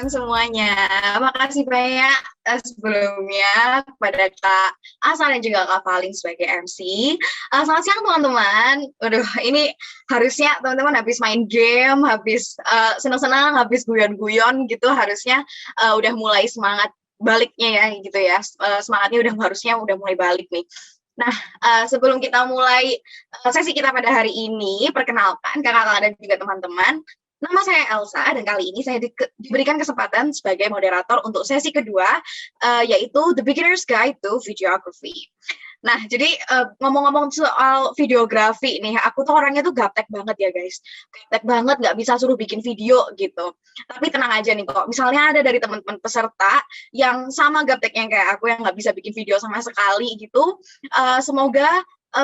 semuanya. Makasih banyak sebelumnya kepada Kak Asa dan juga Kak Paling sebagai MC. Selamat siang teman-teman. Waduh, ini harusnya teman-teman habis main game, habis senang-senang, habis guyon-guyon gitu, harusnya udah mulai semangat baliknya ya gitu ya. Semangatnya harusnya udah mulai balik nih. Nah, sebelum kita mulai sesi kita pada hari ini, perkenalkan kakak-kakak dan juga teman-teman. Nama saya Elsa dan kali ini saya diberikan kesempatan sebagai moderator untuk sesi kedua, yaitu The Beginner's Guide to Videography. Nah, jadi ngomong-ngomong soal videografi nih, aku tuh orangnya tuh gaptek banget ya guys. Gaptek banget, nggak bisa suruh bikin video gitu. Tapi tenang aja nih kok, misalnya ada dari teman-teman peserta yang sama gapteknya kayak aku yang nggak bisa bikin video sama sekali gitu, semoga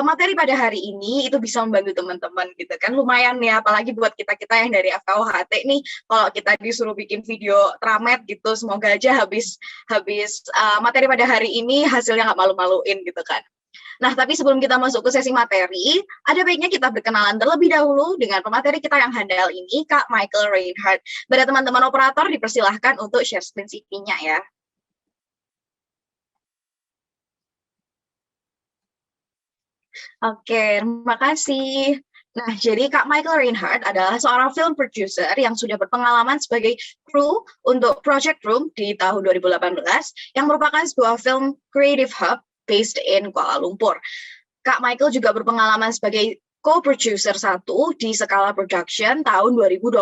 materi pada hari ini itu bisa membantu teman-teman gitu kan, lumayan ya, apalagi buat kita-kita yang dari FKUHT nih, kalau kita disuruh bikin video tramet gitu, semoga aja habis materi pada hari ini hasilnya nggak malu-maluin gitu kan. Nah, tapi sebelum kita masuk ke sesi materi, ada baiknya kita berkenalan terlebih dahulu dengan pemateri kita yang handal ini, Kak Michael Reinhardt. Pada teman-teman operator dipersilahkan untuk share screen CV-nya ya. Oke, terima kasih. Nah, jadi Kak Michael Reinhardt adalah seorang film producer yang sudah berpengalaman sebagai kru untuk Project Room di tahun 2018, yang merupakan sebuah film creative hub based in Kuala Lumpur. Kak Michael juga berpengalaman sebagai co-producer satu di Skala Production tahun 2021.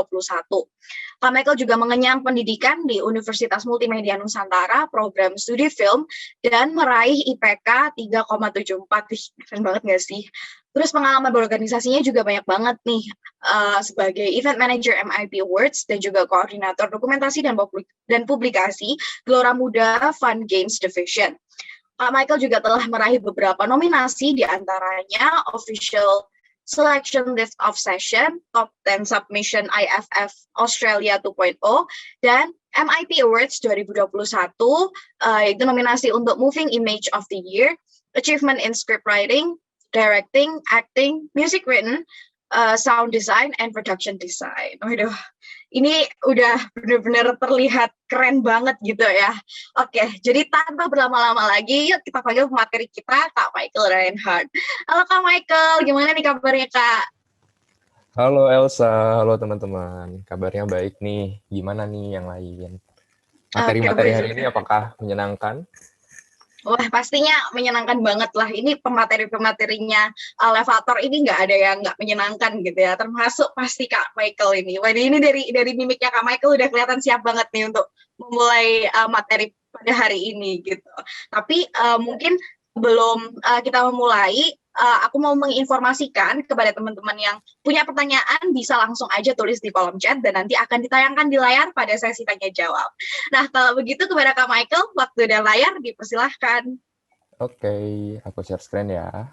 Kak Michael juga mengenyam pendidikan di Universitas Multimedia Nusantara, program studi film, dan meraih IPK 3,74. Keren banget nggak sih? Terus pengalaman berorganisasinya juga banyak banget nih, sebagai event manager MIP Awards dan juga koordinator dokumentasi dan publikasi Gelora Muda Fun Games Division. Kak Michael juga telah meraih beberapa nominasi, diantaranya Official Selection List of Session, Top 10 Submission IFF Australia 2.0, dan MIP Awards 2021, itu nominasi untuk Moving Image of the Year, Achievement in Script Writing, Directing, Acting, Music Written, Sound Design, and Production Design. Waduh, ini udah benar-benar terlihat keren banget gitu ya. Oke, jadi tanpa berlama-lama lagi, yuk kita panggil materi kita, Kak Michael Reinhardt. Halo Kak Michael, gimana nih kabarnya Kak? Halo Elsa, halo teman-teman. Kabarnya baik nih. Gimana nih yang lain? Oke, Materi-materi baik. hari ini apakah menyenangkan? Wah, pastinya menyenangkan banget lah. Ini pemateri-pematerinya Elevator ini nggak ada yang nggak menyenangkan gitu ya. Termasuk pasti Kak Michael ini. Wah, ini dari mimiknya Kak Michael udah kelihatan siap banget nih untuk memulai materi pada hari ini gitu. Tapi mungkin sebelum kita memulai, aku mau menginformasikan kepada teman-teman yang punya pertanyaan bisa langsung aja tulis di kolom chat dan nanti akan ditayangkan di layar pada sesi tanya jawab. Nah, kalau begitu kepada Kak Michael, waktu dan layar dipersilahkan. Oke, aku share screen ya.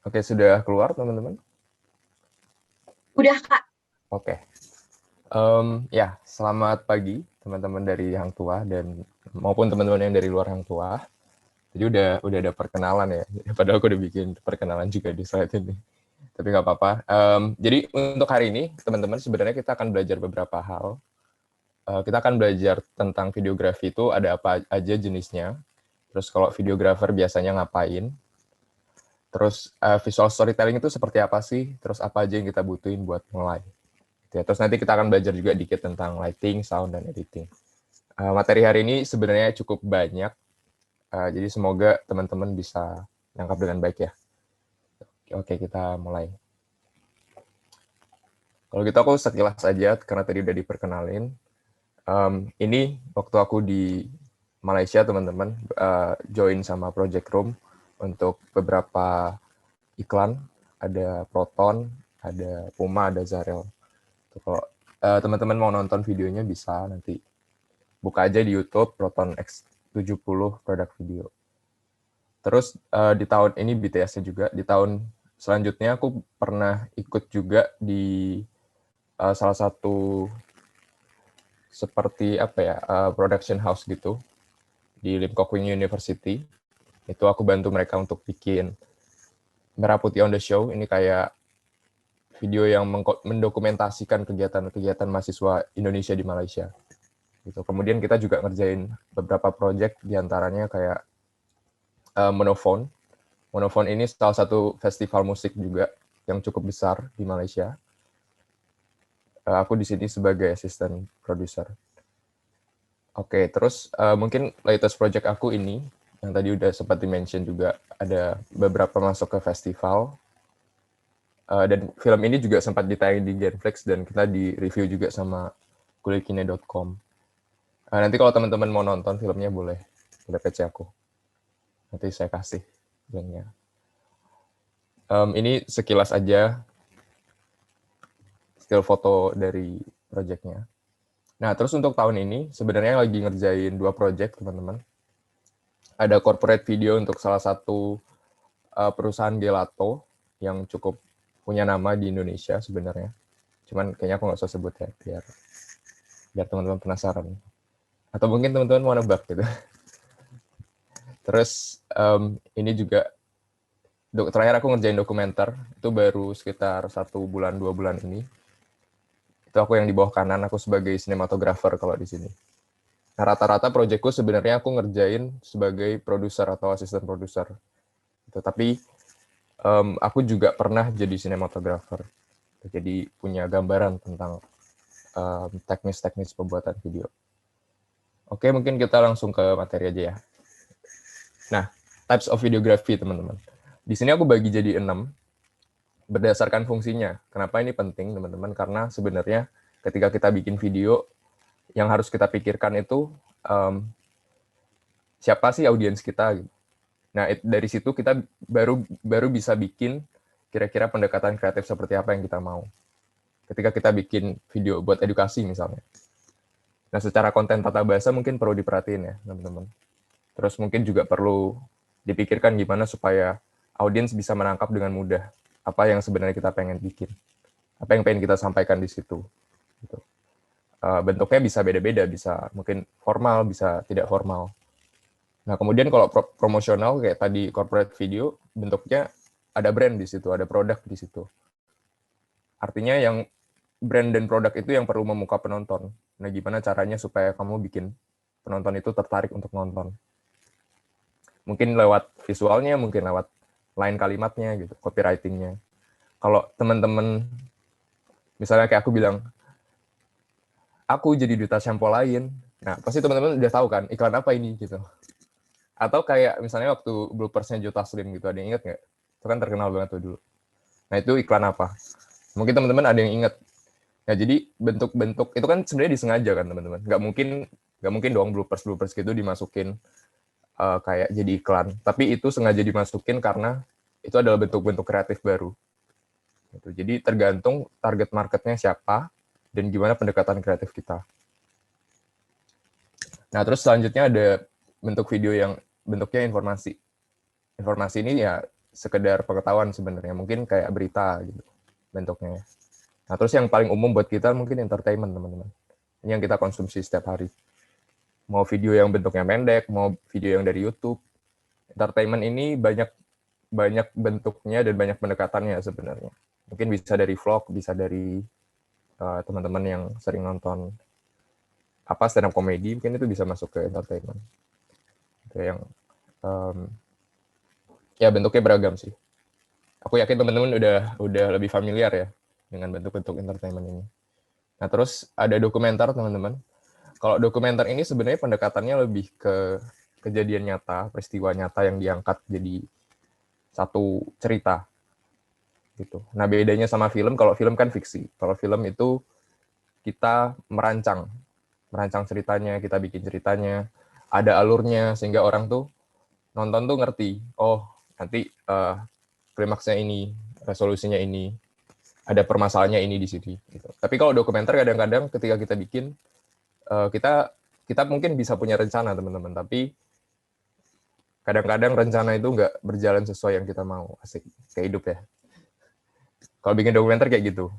Oke, sudah keluar teman-teman? Udah, Kak. Oke. Ya, selamat pagi teman-teman dari Hang Tuah dan maupun teman-teman yang dari luar Hang Tuah. Jadi udah ada perkenalan ya. Padahal aku udah bikin perkenalan juga di slide ini. Tapi nggak apa-apa. Jadi untuk hari ini teman-teman sebenarnya kita akan belajar beberapa hal. Kita akan belajar tentang videografi itu ada apa aja jenisnya. Terus kalau videographer biasanya ngapain. Terus visual storytelling itu seperti apa sih. Terus apa aja yang kita butuhin buat mulai. Terus nanti kita akan belajar juga dikit tentang lighting, sound, dan editing. Materi hari ini sebenarnya cukup banyak. Jadi semoga teman-teman bisa nangkap dengan baik ya. Oke, kita mulai. Kalau gitu aku sekilas aja karena tadi udah diperkenalin. Ini waktu aku di Malaysia teman-teman join sama Project Room untuk beberapa iklan, ada Proton, ada Puma, ada Zarel. Kalau teman-teman mau nonton videonya bisa nanti buka aja di YouTube Proton X70 produk video. Terus di tahun ini BTS-nya juga, di tahun selanjutnya aku pernah ikut juga di salah satu seperti apa ya, production house gitu di Lim Kok Wing University. Itu aku bantu mereka untuk bikin Merah Putih on the Show. Ini kayak video yang mendokumentasikan kegiatan-kegiatan mahasiswa Indonesia di Malaysia. Gitu. Kemudian kita juga ngerjain beberapa project, diantaranya kayak Monophone. Monophone ini salah satu festival musik juga yang cukup besar di Malaysia. Aku di sini sebagai assistant producer. Oke, terus mungkin latest project aku ini, yang tadi udah sempat di-mention juga, ada beberapa masuk ke festival. Dan film ini juga sempat ditayang di Genflix dan kita di-review juga sama kulikine.com. Nanti kalau teman-teman mau nonton filmnya boleh PC aku. Nanti saya kasih linknya. Ini sekilas aja still foto dari projectnya. Nah, terus untuk tahun ini sebenarnya lagi ngerjain 2 project, teman-teman. Ada corporate video untuk salah satu perusahaan gelato yang cukup punya nama di Indonesia sebenarnya. Cuman kayaknya aku nggak usah sebut ya, biar teman-teman penasaran. Atau mungkin teman-teman mau nebak gitu. Terus ini juga terakhir aku ngerjain dokumenter, itu baru sekitar 1 bulan 2 bulan ini. Itu aku yang di bawah kanan, aku sebagai sinematografer kalau di sini. Nah, rata-rata proyekku sebenarnya aku ngerjain sebagai produser atau asisten produser. Gitu. Tapi aku juga pernah jadi sinematografer. Jadi punya gambaran tentang teknis-teknis pembuatan video. Oke, mungkin kita langsung ke materi aja ya. Nah, types of videography, teman-teman. Di sini aku bagi jadi 6 berdasarkan fungsinya. Kenapa ini penting, teman-teman? Karena sebenarnya ketika kita bikin video, yang harus kita pikirkan itu siapa sih audiens kita. Gitu. Nah, dari situ kita baru bisa bikin kira-kira pendekatan kreatif seperti apa yang kita mau. Ketika kita bikin video buat edukasi misalnya. Nah, secara konten tata bahasa mungkin perlu diperhatiin ya, teman-teman. Terus mungkin juga perlu dipikirkan gimana supaya audiens bisa menangkap dengan mudah apa yang sebenarnya kita pengen bikin. Apa yang pengen kita sampaikan di situ. Gitu. Bentuknya bisa beda-beda, bisa mungkin formal, bisa tidak formal. Nah, kemudian kalau promosional kayak tadi corporate video, bentuknya ada brand di situ, ada produk di situ. Artinya yang brand dan produk itu yang perlu memuka penonton. Nah, gimana caranya supaya kamu bikin penonton itu tertarik untuk nonton? Mungkin lewat visualnya, mungkin lewat line kalimatnya, gitu, copywriting-nya. Kalau teman-teman, misalnya kayak aku bilang, aku jadi duta shampoo lain, nah pasti teman-teman udah tahu kan, iklan apa ini, gitu. Atau kayak misalnya waktu bloopersnya Jota Slim gitu, ada yang ingat nggak? Itu kan terkenal banget tuh dulu. Nah, itu iklan apa? Mungkin teman-teman ada yang ingat. Nah, jadi bentuk-bentuk itu kan sebenarnya disengaja kan, teman-teman. Nggak mungkin dong bloopers gitu dimasukin kayak jadi iklan. Tapi itu sengaja dimasukin karena itu adalah bentuk-bentuk kreatif baru. Gitu. Jadi tergantung target marketnya siapa dan gimana pendekatan kreatif kita. Nah, terus selanjutnya ada bentuk video yang bentuknya informasi. Informasi ini ya sekedar pengetahuan sebenarnya, mungkin kayak berita gitu bentuknya. Nah, terus yang paling umum buat kita mungkin entertainment, teman-teman. Ini yang kita konsumsi setiap hari. Mau video yang bentuknya pendek, mau video yang dari YouTube. Entertainment ini banyak bentuknya dan banyak pendekatannya sebenarnya. Mungkin bisa dari vlog, bisa dari teman-teman yang sering nonton stand up comedy, mungkin itu bisa masuk ke entertainment. Itu yang ya bentuknya beragam sih. Aku yakin teman-teman udah lebih familiar ya dengan bentuk-bentuk entertainment ini. Nah, terus ada dokumenter, teman-teman. Kalau dokumenter ini sebenarnya pendekatannya lebih ke kejadian nyata, peristiwa nyata yang diangkat jadi satu cerita. Gitu. Nah, bedanya sama film, kalau film kan fiksi. Kalau film itu kita merancang ceritanya, kita bikin ceritanya, ada alurnya, sehingga orang tuh nonton tuh ngerti, oh nanti klimaksnya ini, resolusinya ini, ada permasalahannya ini di sini. Gitu. Tapi kalau dokumenter kadang-kadang ketika kita bikin, kita mungkin bisa punya rencana, teman-teman, tapi kadang-kadang rencana itu nggak berjalan sesuai yang kita mau. Asik, kayak hidup ya. Kalau bikin dokumenter kayak gitu.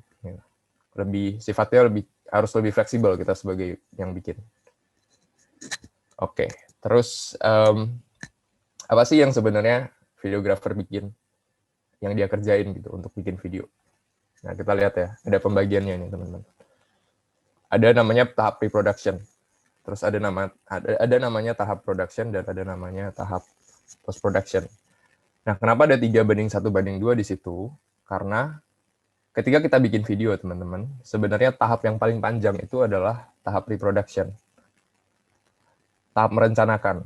Sifatnya harus lebih fleksibel kita sebagai yang bikin. Oke, terus apa sih yang sebenarnya videografer bikin, yang dia kerjain gitu untuk bikin video? Nah, kita lihat ya, ada pembagiannya nih, teman-teman. Ada namanya tahap pre-production. Terus ada namanya tahap production dan ada namanya tahap post production. Nah, kenapa ada 3:1:2 di situ? Karena ketika kita bikin video, teman-teman, sebenarnya tahap yang paling panjang itu adalah tahap pre-production. Tahap merencanakan.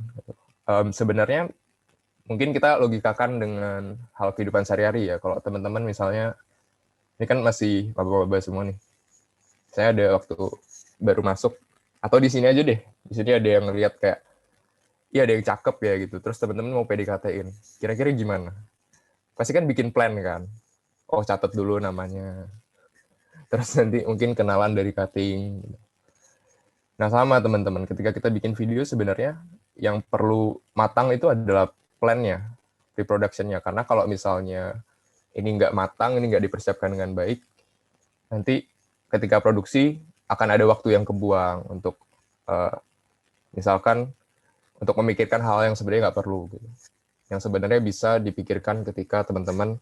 Sebenarnya mungkin kita logikakan dengan hal kehidupan sehari-hari ya. Kalau teman-teman misalnya, ini kan masih maba-maba semua nih. Saya ada waktu baru masuk, atau di sini aja deh. Di sini ada yang ngeliat kayak, iya ada yang cakep ya gitu. Terus teman-teman mau PDKT-in. Kira-kira gimana? Pasti kan bikin plan kan. Oh, catat dulu namanya. Terus nanti mungkin kenalan dari cutting. Nah, sama teman-teman. Ketika kita bikin video sebenarnya yang perlu matang itu adalah plan-nya, pre-production-nya. Karena kalau misalnya ini nggak matang, ini nggak dipersiapkan dengan baik, nanti ketika produksi akan ada waktu yang kebuang untuk misalkan untuk memikirkan hal yang sebenarnya nggak perlu, gitu. Yang sebenarnya bisa dipikirkan ketika teman-teman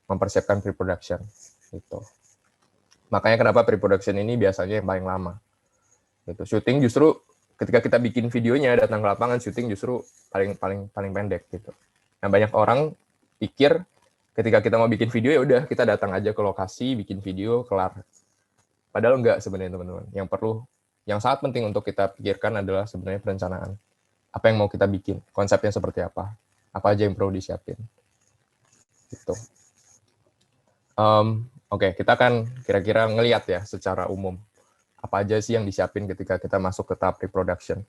mempersiapkan pre-production. Gitu. Makanya kenapa pre-production ini biasanya yang paling lama. Gitu. Syuting justru ketika kita bikin videonya, datang ke lapangan, syuting justru paling pendek gitu. Nah, banyak orang pikir ketika kita mau bikin video ya udah kita datang aja ke lokasi, bikin video, kelar. Padahal enggak sebenarnya teman-teman. Yang sangat penting untuk kita pikirkan adalah sebenarnya perencanaan. Apa yang mau kita bikin, konsepnya seperti apa aja yang perlu disiapin. Gitu. Oke, kita akan kira-kira ngelihat ya secara umum apa aja sih yang disiapin ketika kita masuk ke tahap pre-production.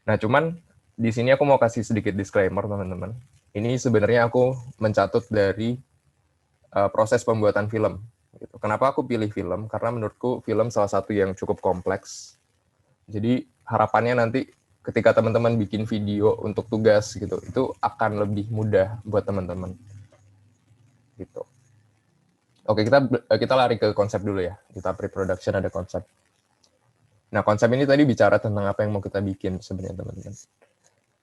Nah, cuman di sini aku mau kasih sedikit disclaimer, teman-teman. Ini sebenarnya aku mencatut dari proses pembuatan film. Gitu. Kenapa aku pilih film? Karena menurutku film salah satu yang cukup kompleks. Jadi harapannya nanti ketika teman-teman bikin video untuk tugas gitu, itu akan lebih mudah buat teman-teman. Gitu. Oke, kita lari ke konsep dulu ya. Kita pre-production ada konsep. Nah, konsep ini tadi bicara tentang apa yang mau kita bikin sebenarnya, teman-teman.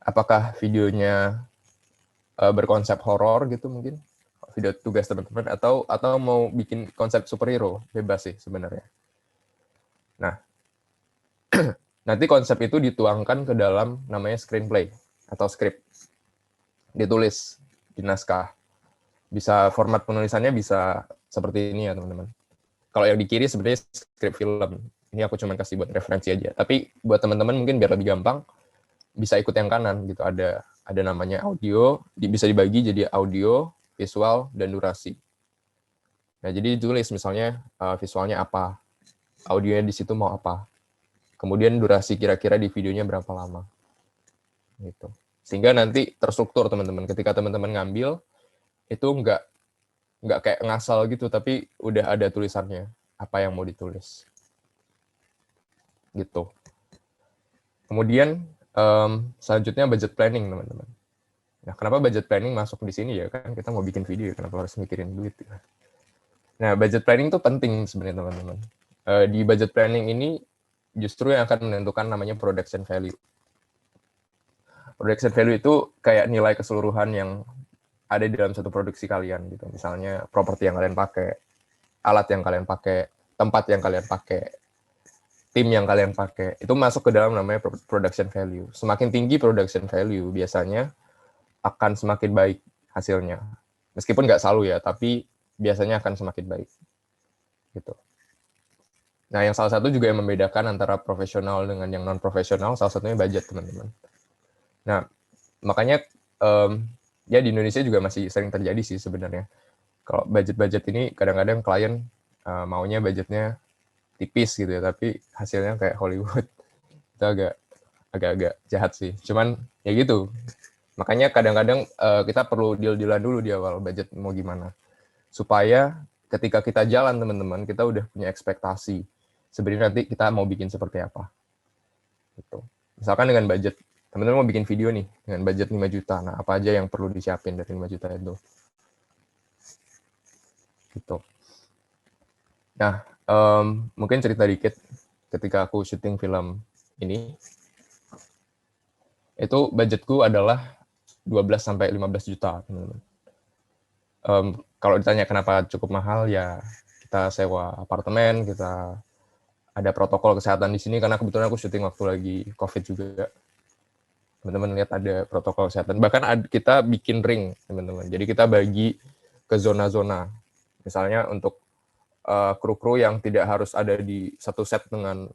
Apakah videonya berkonsep horor gitu mungkin? Video tugas teman-teman atau mau bikin konsep superhero, bebas sih sebenarnya. Nah, nanti konsep itu dituangkan ke dalam namanya screenplay atau script. Ditulis di naskah. Bisa format penulisannya bisa seperti ini ya, teman-teman. Kalau yang di kiri sebenarnya script film. Ini aku cuma kasih buat referensi aja. Tapi buat teman-teman mungkin biar lebih gampang, bisa ikut yang kanan gitu. Ada namanya audio, bisa dibagi jadi audio, visual, dan durasi. Nah, jadi ditulis misalnya visualnya apa, audionya di situ mau apa. Kemudian durasi kira-kira di videonya berapa lama. Gitu. Sehingga nanti terstruktur teman-teman. Ketika teman-teman ngambil, itu nggak kayak ngasal gitu, tapi udah ada tulisannya apa yang mau ditulis. Gitu. Kemudian selanjutnya budget planning, teman-teman. Nah, kenapa budget planning masuk di sini ya? Kan kita mau bikin video, kenapa harus mikirin duit? Ya? Nah, budget planning itu penting sebenarnya, teman-teman. Di budget planning ini justru yang akan menentukan namanya production value. Production value itu kayak nilai keseluruhan yang ada di dalam satu produksi kalian gitu. Misalnya properti yang kalian pakai, alat yang kalian pakai, tempat yang kalian pakai, tim yang kalian pakai. Itu masuk ke dalam namanya production value. Semakin tinggi production value biasanya akan semakin baik hasilnya. Meskipun nggak selalu ya, tapi biasanya akan semakin baik. Gitu. Nah, yang salah satu juga yang membedakan antara profesional dengan yang non-profesional, salah satunya budget, teman-teman. Nah, makanya ya di Indonesia juga masih sering terjadi sih sebenarnya. Kalau budget-budget ini kadang-kadang klien maunya budgetnya tipis gitu ya, tapi hasilnya kayak Hollywood. Itu agak jahat sih. Cuman ya gitu. Makanya kadang-kadang kita perlu deal-dealan dulu di awal budget mau gimana. Supaya ketika kita jalan, teman-teman, kita udah punya ekspektasi. Sebenarnya nanti kita mau bikin seperti apa. Gitu. Misalkan dengan budget, teman-teman mau bikin video nih, dengan budget 5 juta. Nah, apa aja yang perlu disiapin dari 5 juta itu. Gitu. Nah, mungkin cerita dikit ketika aku syuting film ini. Itu budgetku adalah 12-15 juta, teman-teman. Kalau ditanya kenapa cukup mahal, ya kita sewa apartemen, kita ada protokol kesehatan di sini karena kebetulan aku syuting waktu lagi COVID juga. Teman-teman lihat ada protokol kesehatan. Bahkan kita bikin ring, teman-teman. Jadi kita bagi ke zona-zona. Misalnya untuk kru-kru yang tidak harus ada di satu set dengan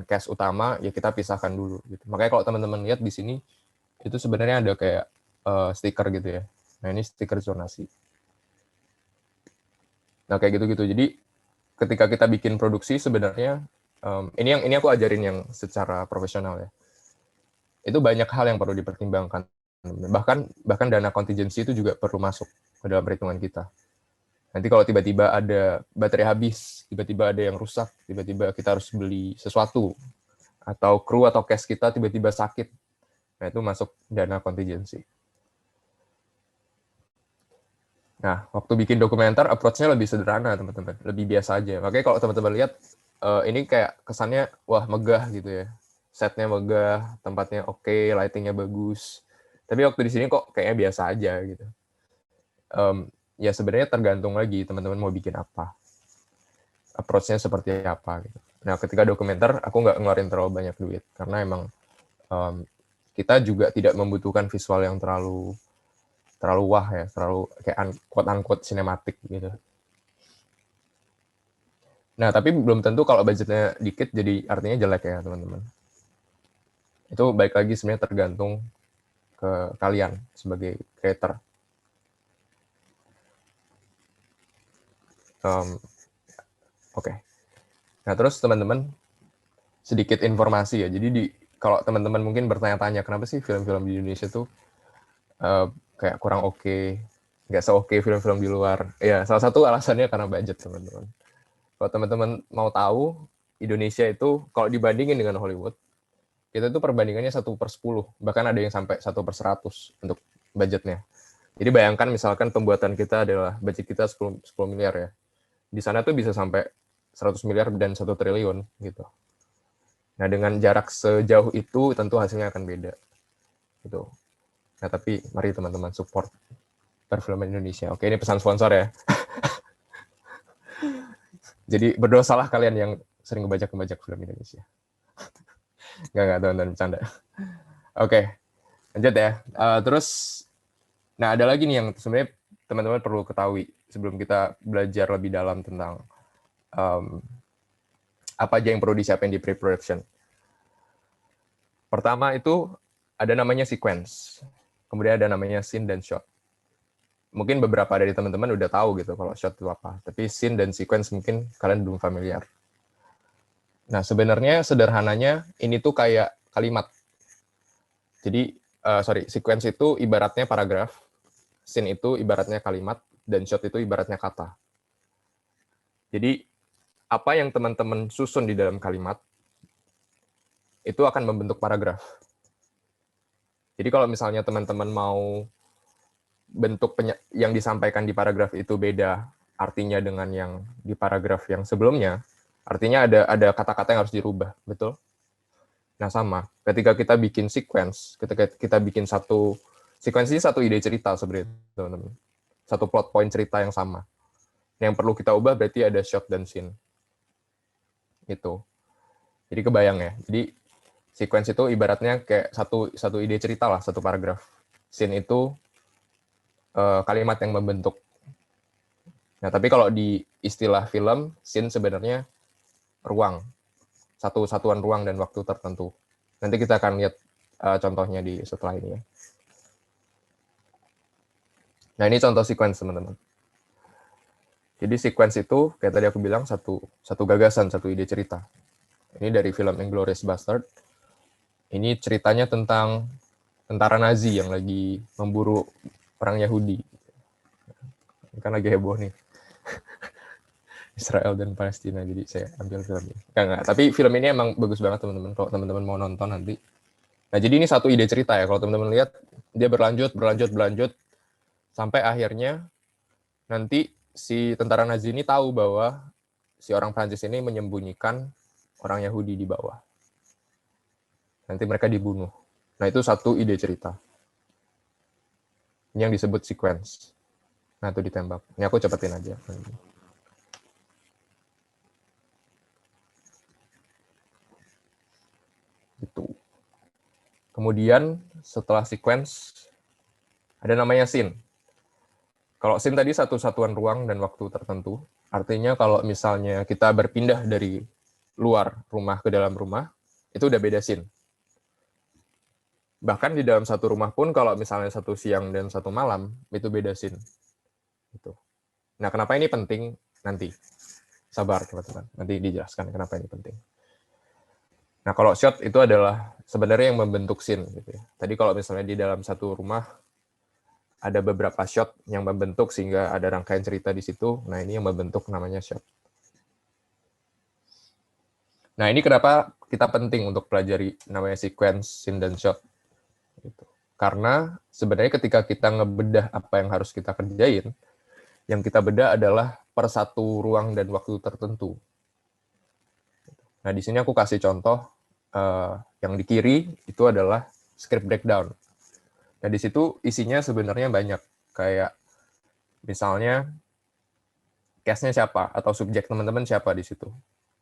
cast utama, ya kita pisahkan dulu. Gitu. Makanya kalau teman-teman lihat di sini, itu sebenarnya ada kayak stiker gitu ya. Nah ini stiker zonasi. Nah kayak gitu-gitu. Jadi ketika kita bikin produksi sebenarnya ini aku ajarin yang secara profesional ya. Itu banyak hal yang perlu dipertimbangkan. Bahkan dana kontingensi itu juga perlu masuk ke dalam perhitungan kita. Nanti kalau tiba-tiba ada baterai habis, tiba-tiba ada yang rusak, tiba-tiba kita harus beli sesuatu, atau kru atau cast kita tiba-tiba sakit, nah itu masuk dana kontingensi. Nah, waktu bikin dokumenter, approach-nya lebih sederhana, teman-teman. Lebih biasa aja. Makanya kalau teman-teman lihat, ini kayak kesannya, wah megah gitu ya. Setnya megah, tempatnya oke, lighting-nya bagus. Tapi waktu di sini kok kayaknya biasa aja gitu. Ya sebenarnya tergantung lagi teman-teman mau bikin apa. Approach-nya seperti apa gitu. Nah, ketika dokumenter, aku nggak ngeluarin terlalu banyak duit. Karena emang kita juga tidak membutuhkan visual yang terlalu wah ya, terlalu kayak quote-unquote sinematik gitu. Nah, tapi belum tentu kalau budgetnya dikit jadi artinya jelek ya, teman-teman. Itu baik lagi sebenarnya tergantung ke kalian sebagai creator. Oke. Nah, terus teman-teman, sedikit informasi ya. Jadi kalau teman-teman mungkin bertanya-tanya, kenapa sih film-film di Indonesia tuh kayak kurang oke, nggak se-oke film-film di luar. Ya, salah satu alasannya karena budget, teman-teman. Kalau teman-teman mau tahu, Indonesia itu kalau dibandingin dengan Hollywood, kita itu perbandingannya 1/10, bahkan ada yang sampai 1/100 untuk budgetnya. Jadi bayangkan misalkan pembuatan kita adalah budget kita 10 miliar ya. Di sana tuh bisa sampai 100 miliar dan 1 triliun gitu. Nah, dengan jarak sejauh itu tentu hasilnya akan beda. Gitu. Nah, tapi mari teman-teman support perfilman Indonesia. Oke, ini pesan sponsor ya. Jadi berdosalah kalian yang sering ngebajak film Indonesia. Nggak, teman-teman, bercanda. Oke, lanjut ya. Terus, nah ada lagi nih yang sebenarnya teman-teman perlu ketahui sebelum kita belajar lebih dalam tentang apa aja yang perlu disiapin di pre-production. Pertama itu ada namanya sequence. Kemudian ada namanya scene dan shot. Mungkin beberapa dari teman-teman udah tahu gitu kalau shot itu apa. Tapi scene dan sequence mungkin kalian belum familiar. Nah, sebenarnya sederhananya ini tuh kayak kalimat. Jadi, sequence itu ibaratnya paragraf, scene itu ibaratnya kalimat, dan shot itu ibaratnya kata. Jadi, apa yang teman-teman susun di dalam kalimat, itu akan membentuk paragraf. Jadi kalau misalnya teman-teman mau bentuk yang disampaikan di paragraf itu beda artinya dengan yang di paragraf yang sebelumnya, artinya ada kata-kata yang harus dirubah, betul? Nah sama, ketika kita bikin sequence, ketika kita bikin sequence ini satu ide cerita sebenarnya, teman-teman. Satu plot point cerita yang sama. Yang perlu kita ubah berarti ada shot dan scene. Itu. Jadi kebayang ya. Jadi sequence itu ibaratnya kayak satu ide cerita lah, satu paragraf. Scene itu kalimat yang membentuk. Nah, tapi kalau di istilah film, scene sebenarnya ruang. Satu satuan ruang dan waktu tertentu. Nanti kita akan lihat contohnya di setelah ini ya. Nah, ini contoh sequence, teman-teman. Jadi sequence itu, kayak tadi aku bilang, satu gagasan, satu ide cerita. Ini dari film Inglourious Bastard. Ini ceritanya tentang tentara Nazi yang lagi memburu orang Yahudi. Ini kan lagi heboh nih. Israel dan Palestina, jadi saya ambil film ini. Enggak. Tapi film ini emang bagus banget, teman-teman. Kalau teman-teman mau nonton nanti. Nah, jadi ini satu ide cerita ya. Kalau teman-teman lihat, dia berlanjut, sampai akhirnya nanti si tentara Nazi ini tahu bahwa si orang Prancis ini menyembunyikan orang Yahudi di bawah. Nanti mereka dibunuh. Nah, itu satu ide cerita. Ini yang disebut sequence. Nah, itu ditembak. Ini aku cepetin aja. Itu. Kemudian setelah sequence ada namanya scene. Kalau scene tadi satu satuan ruang dan waktu tertentu. Artinya kalau misalnya kita berpindah dari luar rumah ke dalam rumah, itu udah beda scene. Bahkan di dalam satu rumah pun kalau misalnya satu siang dan satu malam, itu beda scene. Gitu. Nah, kenapa ini penting? Nanti. Sabar, teman-teman. Nanti dijelaskan kenapa ini penting. Nah, kalau shot itu adalah sebenarnya yang membentuk scene. Gitu ya. Tadi kalau misalnya di dalam satu rumah, ada beberapa shot yang membentuk sehingga ada rangkaian cerita di situ. Nah, ini yang membentuk namanya shot. Nah, ini kenapa kita penting untuk pelajari namanya sequence, scene, dan shot. Gitu. Karena sebenarnya ketika kita ngebedah apa yang harus kita kerjain, yang kita bedah adalah per satu ruang dan waktu tertentu. Nah, di sini aku kasih contoh yang di kiri itu adalah script breakdown. Nah, di situ isinya sebenarnya banyak. Kayak misalnya cast-nya siapa atau subjek teman-teman siapa di situ.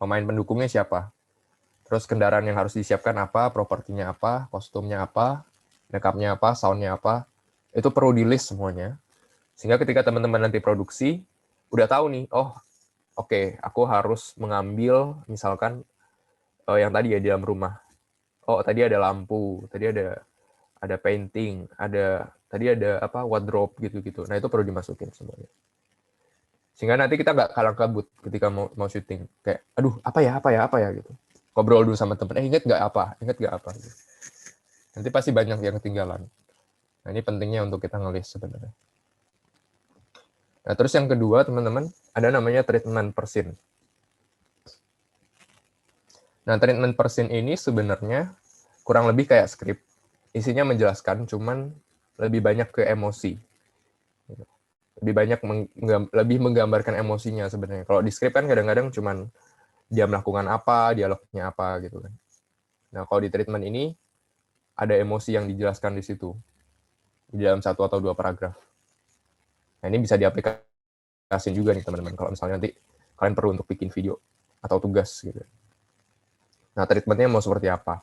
Pemain pendukungnya siapa. Terus kendaraan yang harus disiapkan apa, propertinya apa, kostumnya apa, make-up-nya apa, sound-nya apa. Itu perlu di-list semuanya. Sehingga ketika teman-teman nanti produksi, udah tahu nih, oh oke, aku harus mengambil misalkan yang tadi ya di dalam rumah. Oh, tadi ada lampu, tadi ada painting, tadi ada apa wardrobe gitu-gitu. Nah, itu perlu dimasukin semuanya. Sehingga nanti kita nggak kalang kabut ketika mau syuting. Kayak, aduh, apa ya gitu. Ngobrol dulu sama temen, inget nggak apa gitu. Nanti pasti banyak yang ketinggalan. Nah, ini pentingnya untuk kita ngelis sebenarnya. Nah, terus yang kedua, teman-teman, ada namanya treatment per scene. Nah, treatment per scene ini sebenarnya kurang lebih kayak skrip. Isinya menjelaskan, cuman lebih banyak ke emosi. Lebih menggambarkan emosinya sebenarnya. Kalau di skrip kan kadang-kadang cuman dia melakukan apa, dialognya apa gitu kan. Nah, kalau di treatment ini ada emosi yang dijelaskan di situ. Di dalam satu atau dua paragraf. Nah, ini bisa diaplikasikan juga nih teman-teman. Kalau misalnya nanti kalian perlu untuk bikin video atau tugas gitu. Nah, treatmentnya mau seperti apa?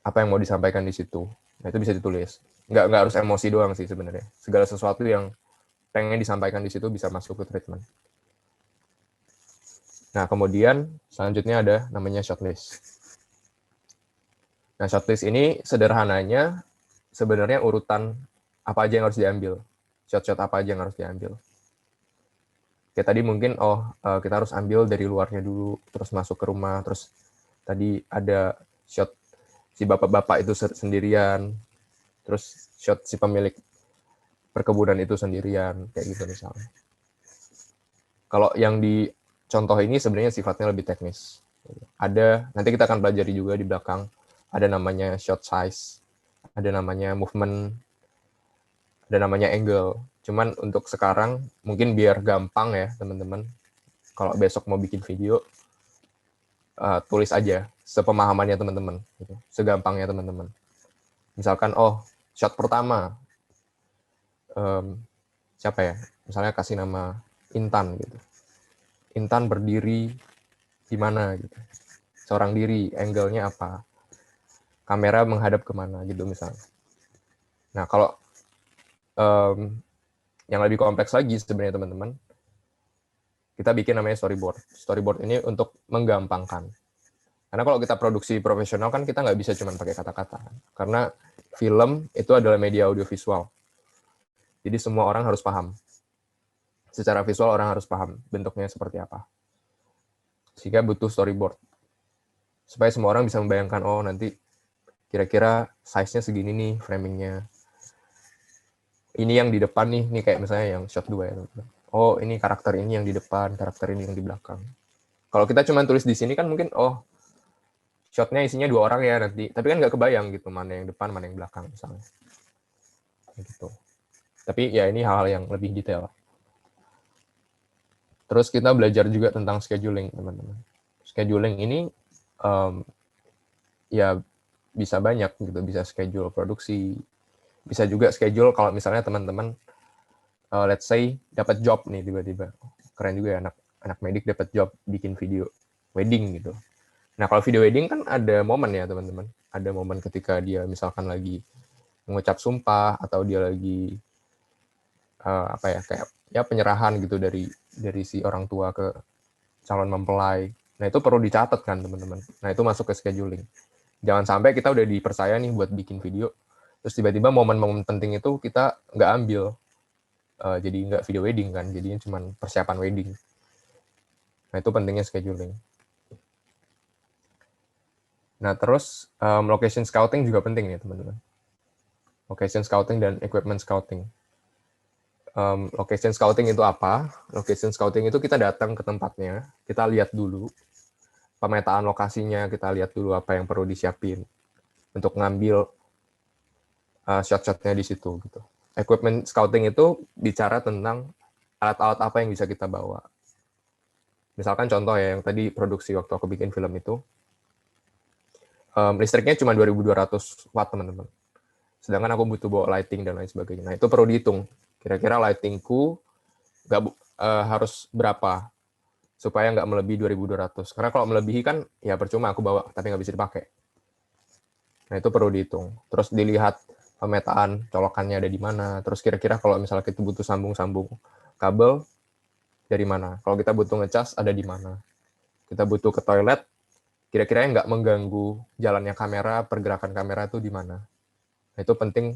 Apa yang mau disampaikan di situ? Nah, itu bisa ditulis. Nggak harus emosi doang sih sebenarnya. Segala sesuatu yang pengen disampaikan di situ bisa masuk ke treatment. Nah, kemudian selanjutnya ada namanya shortlist. Nah, shortlist ini sederhananya sebenarnya urutan apa aja yang harus diambil. Shot-shot apa aja yang harus diambil. Kayak tadi mungkin, kita harus ambil dari luarnya dulu, terus masuk ke rumah, terus tadi ada shot si bapak-bapak itu sendirian, terus shot si pemilik perkebunan itu sendirian, kayak gitu misalnya. Kalau yang di contoh ini sebenarnya sifatnya lebih teknis. Nanti kita akan pelajari juga di belakang, ada namanya shot size, ada namanya movement, ada namanya angle. Cuman untuk sekarang, mungkin biar gampang ya teman-teman, kalau besok mau bikin video, tulis aja sepemahamannya teman-teman, gitu. Segampangnya teman-teman. Misalkan, shot pertama, siapa ya? Misalnya kasih nama Intan gitu. Intan berdiri di mana gitu. Seorang diri, angle-nya apa? Kamera menghadap kemana gitu misalnya. Nah, kalau yang lebih kompleks lagi sebenarnya teman-teman, kita bikin namanya storyboard. Storyboard ini untuk menggampangkan. Karena kalau kita produksi profesional kan kita nggak bisa cuma pakai kata-kata. Karena film itu adalah media audiovisual. Jadi semua orang harus paham. Secara visual orang harus paham bentuknya seperti apa. Sehingga butuh storyboard. Supaya semua orang bisa membayangkan, nanti kira-kira size-nya segini nih framingnya. Ini yang di depan nih kayak misalnya yang shot 2 ya. Ini karakter ini yang di depan, karakter ini yang di belakang. Kalau kita cuma tulis di sini kan mungkin, shotnya isinya 2 orang ya nanti. Tapi kan nggak kebayang gitu, mana yang depan, mana yang belakang misalnya. Gitu. Tapi ya ini hal-hal yang lebih detail. Terus kita belajar juga tentang scheduling, teman-teman. Scheduling ini ya bisa banyak gitu, bisa schedule produksi, bisa juga schedule kalau misalnya teman-teman let's say dapat job nih tiba-tiba. Keren juga ya anak medik dapat job bikin video wedding gitu. Nah, kalau video wedding kan ada momen ya, teman-teman. ada momen ketika dia misalkan lagi mengucap sumpah atau dia lagi kayak ya penyerahan gitu dari si orang tua ke calon mempelai. Nah itu perlu dicatat kan teman-teman. Nah itu masuk ke scheduling. Jangan sampai kita udah dipercaya nih buat bikin video, terus tiba-tiba momen-momen penting itu kita nggak ambil. Jadi nggak video wedding kan, jadinya cuma persiapan wedding. Nah itu pentingnya scheduling. Nah terus location scouting juga penting nih teman-teman. Location scouting dan equipment scouting. Location scouting itu apa? Location scouting itu kita datang ke tempatnya, kita lihat dulu pemetaan lokasinya, kita lihat dulu apa yang perlu disiapin untuk ngambil shot-shotnya di situ gitu. Equipment scouting itu bicara tentang alat-alat apa yang bisa kita bawa. Misalkan contoh ya, yang tadi produksi waktu aku bikin film itu, listriknya cuma 2200 watt teman-teman. Sedangkan aku butuh bawa lighting dan lain sebagainya. Nah itu perlu dihitung. Kira-kira lightingku harus berapa supaya nggak melebihi 2200. Karena kalau melebihi kan ya percuma aku bawa, tapi nggak bisa dipakai. Nah itu perlu dihitung. Terus dilihat pemetaan colokannya ada di mana. Terus kira-kira kalau misalnya kita butuh sambung-sambung kabel, dari mana. Kalau kita butuh ngecas, ada di mana. Kita butuh ke toilet, kira-kira yang nggak mengganggu jalannya kamera, pergerakan kamera itu di mana. Nah, itu penting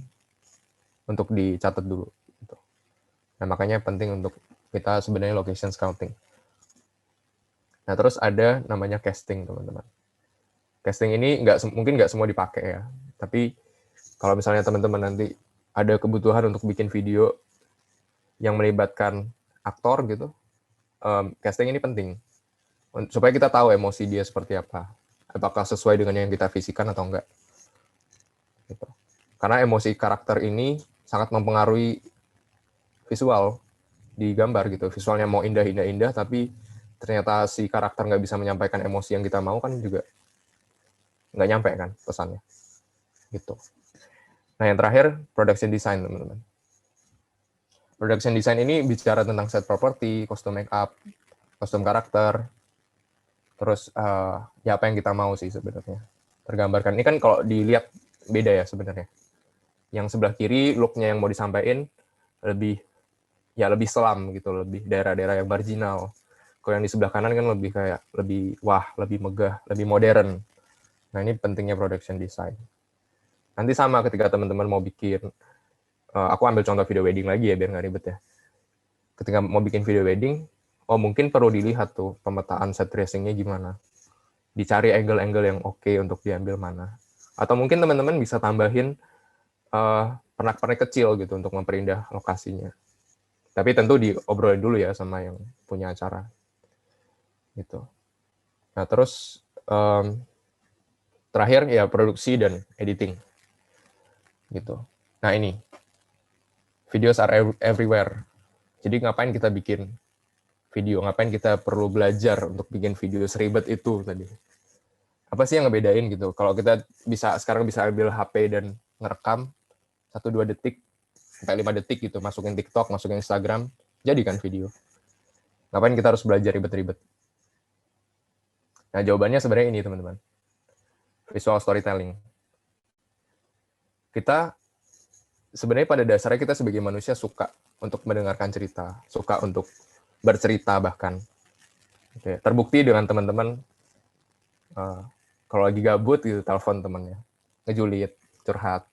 untuk dicatat dulu. Gitu. Nah, makanya penting untuk kita sebenarnya location scouting. Nah, terus ada namanya casting, teman-teman. Casting ini mungkin nggak semua dipakai ya. Tapi kalau misalnya teman-teman nanti ada kebutuhan untuk bikin video yang melibatkan aktor gitu, casting ini penting supaya kita tahu emosi dia seperti apa, apakah sesuai dengan yang kita visikan atau enggak gitu. Karena emosi karakter ini sangat mempengaruhi visual di gambar gitu. Visualnya mau indah tapi ternyata si karakter nggak bisa menyampaikan emosi yang kita mau kan juga nggak nyampe kan pesannya gitu. Nah yang terakhir production design teman-teman. Production design ini bicara tentang set property, custom makeup, custom karakter, terus ya apa yang kita mau sih sebenarnya tergambarkan. Ini kan kalau dilihat beda ya sebenarnya. Yang sebelah kiri look-nya yang mau disampaikan lebih selam gitu, lebih daerah-daerah yang marginal. Kalau yang di sebelah kanan kan lebih kayak lebih megah, lebih modern. Nah ini pentingnya production design. Nanti sama ketika teman-teman mau bikin, aku ambil contoh video wedding lagi ya biar nggak ribet ya. Ketika mau bikin video wedding, mungkin perlu dilihat tuh pemetaan set dressing-nya gimana. Dicari angle-angle yang oke untuk diambil mana. Atau mungkin teman-teman bisa tambahin pernak-pernik kecil gitu untuk memperindah lokasinya. Tapi tentu diobrolin dulu ya sama yang punya acara. Gitu. Nah terus terakhir ya produksi dan editing. Gitu. Nah ini, videos are everywhere. Jadi ngapain kita bikin video, ngapain kita perlu belajar untuk bikin video seribet itu tadi. Apa sih yang ngebedain gitu? Kalau kita sekarang bisa ambil HP dan ngerekam 1-2 detik, sampai 5 detik gitu, masukin TikTok, masukin Instagram, jadikan video. Ngapain kita harus belajar ribet-ribet? Nah, jawabannya sebenarnya ini, teman-teman. Visual storytelling. Kita, sebenarnya pada dasarnya kita sebagai manusia suka untuk mendengarkan cerita, suka untuk bercerita bahkan. Oke, terbukti dengan teman-teman, kalau lagi gabut gitu, telepon temannya, ngejulit, curhat.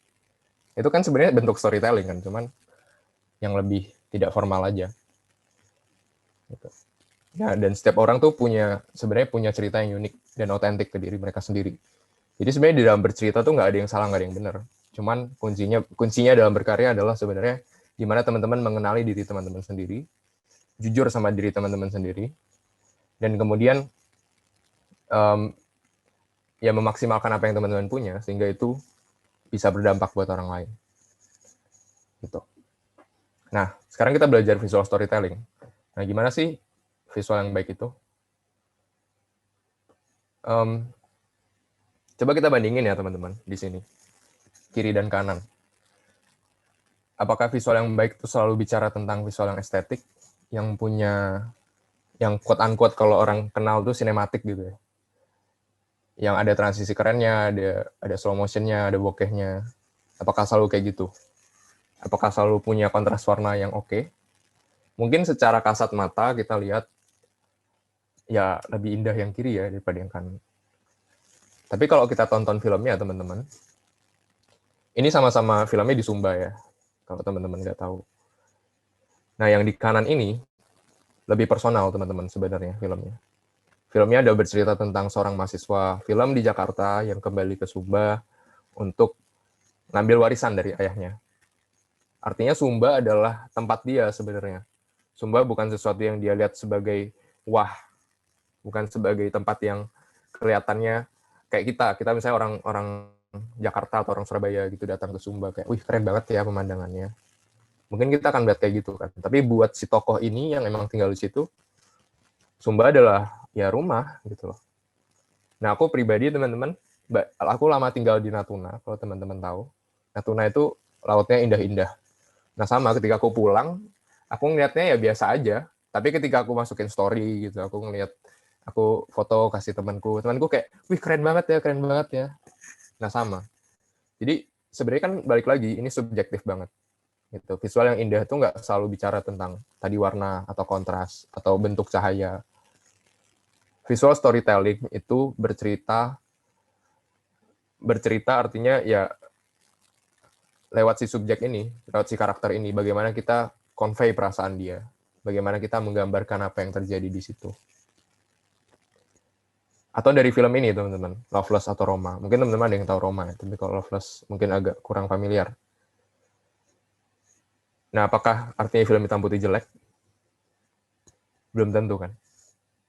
Itu kan sebenarnya bentuk storytelling kan, cuman yang lebih tidak formal aja. Gitu. Ya, dan setiap orang tuh sebenarnya punya cerita yang unik dan otentik ke diri mereka sendiri. Jadi sebenarnya di dalam bercerita tuh nggak ada yang salah, nggak ada yang benar. Cuman kuncinya dalam berkarya adalah sebenarnya gimana teman-teman mengenali diri teman-teman sendiri, jujur sama diri teman-teman sendiri, dan kemudian ya memaksimalkan apa yang teman-teman punya sehingga itu bisa berdampak buat orang lain. Gitu. Nah, sekarang kita belajar visual storytelling. Nah, gimana sih visual yang baik itu? Coba kita bandingin ya teman-teman di sini, kiri dan kanan. Apakah visual yang baik itu selalu bicara tentang visual yang estetik, yang punya, yang quote-unquote kalau orang kenal tuh sinematik gitu ya? yang ada transisi kerennya, ada slow motionnya, ada bokehnya. Apakah selalu kayak gitu? Apakah selalu punya kontras warna yang oke? Mungkin secara kasat mata kita lihat ya lebih indah yang kiri ya daripada yang kanan. Tapi kalau kita tonton filmnya teman-teman, ini sama-sama filmnya di Sumba ya, kalau teman-teman nggak tahu. Nah yang di kanan ini lebih personal teman-teman sebenarnya filmnya. Filmnya ada bercerita tentang seorang mahasiswa film di Jakarta yang kembali ke Sumba untuk ngambil warisan dari ayahnya. Artinya Sumba adalah tempat dia sebenarnya. Sumba bukan sesuatu yang dia lihat sebagai wah, bukan sebagai tempat yang kelihatannya kayak kita misalnya orang Jakarta atau orang Surabaya gitu datang ke Sumba kayak, wih keren banget ya pemandangannya. Mungkin kita akan lihat kayak gitu kan. Tapi buat si tokoh ini yang emang tinggal di situ, Sumba adalah ya rumah gitu loh. Nah aku pribadi teman-teman, aku lama tinggal di Natuna, kalau teman-teman tahu. Natuna itu lautnya indah-indah. Nah sama ketika aku pulang, aku ngeliatnya ya biasa aja. Tapi ketika aku masukin story gitu, aku foto kasih temanku kayak, wih keren banget ya. Nah sama. Jadi sebenarnya kan balik lagi, ini subjektif banget. Gitu. Visual yang indah itu nggak selalu bicara tentang tadi warna atau kontras atau bentuk cahaya. Visual storytelling itu bercerita artinya ya lewat si subjek ini, lewat si karakter ini, bagaimana kita convey perasaan dia, bagaimana kita menggambarkan apa yang terjadi di situ. Atau dari film ini teman-teman, Loveless atau Roma. Mungkin teman-teman ada yang tahu Roma ya, tapi kalau Loveless mungkin agak kurang familiar. Nah, apakah artinya film hitam putih jelek? Belum tentu kan.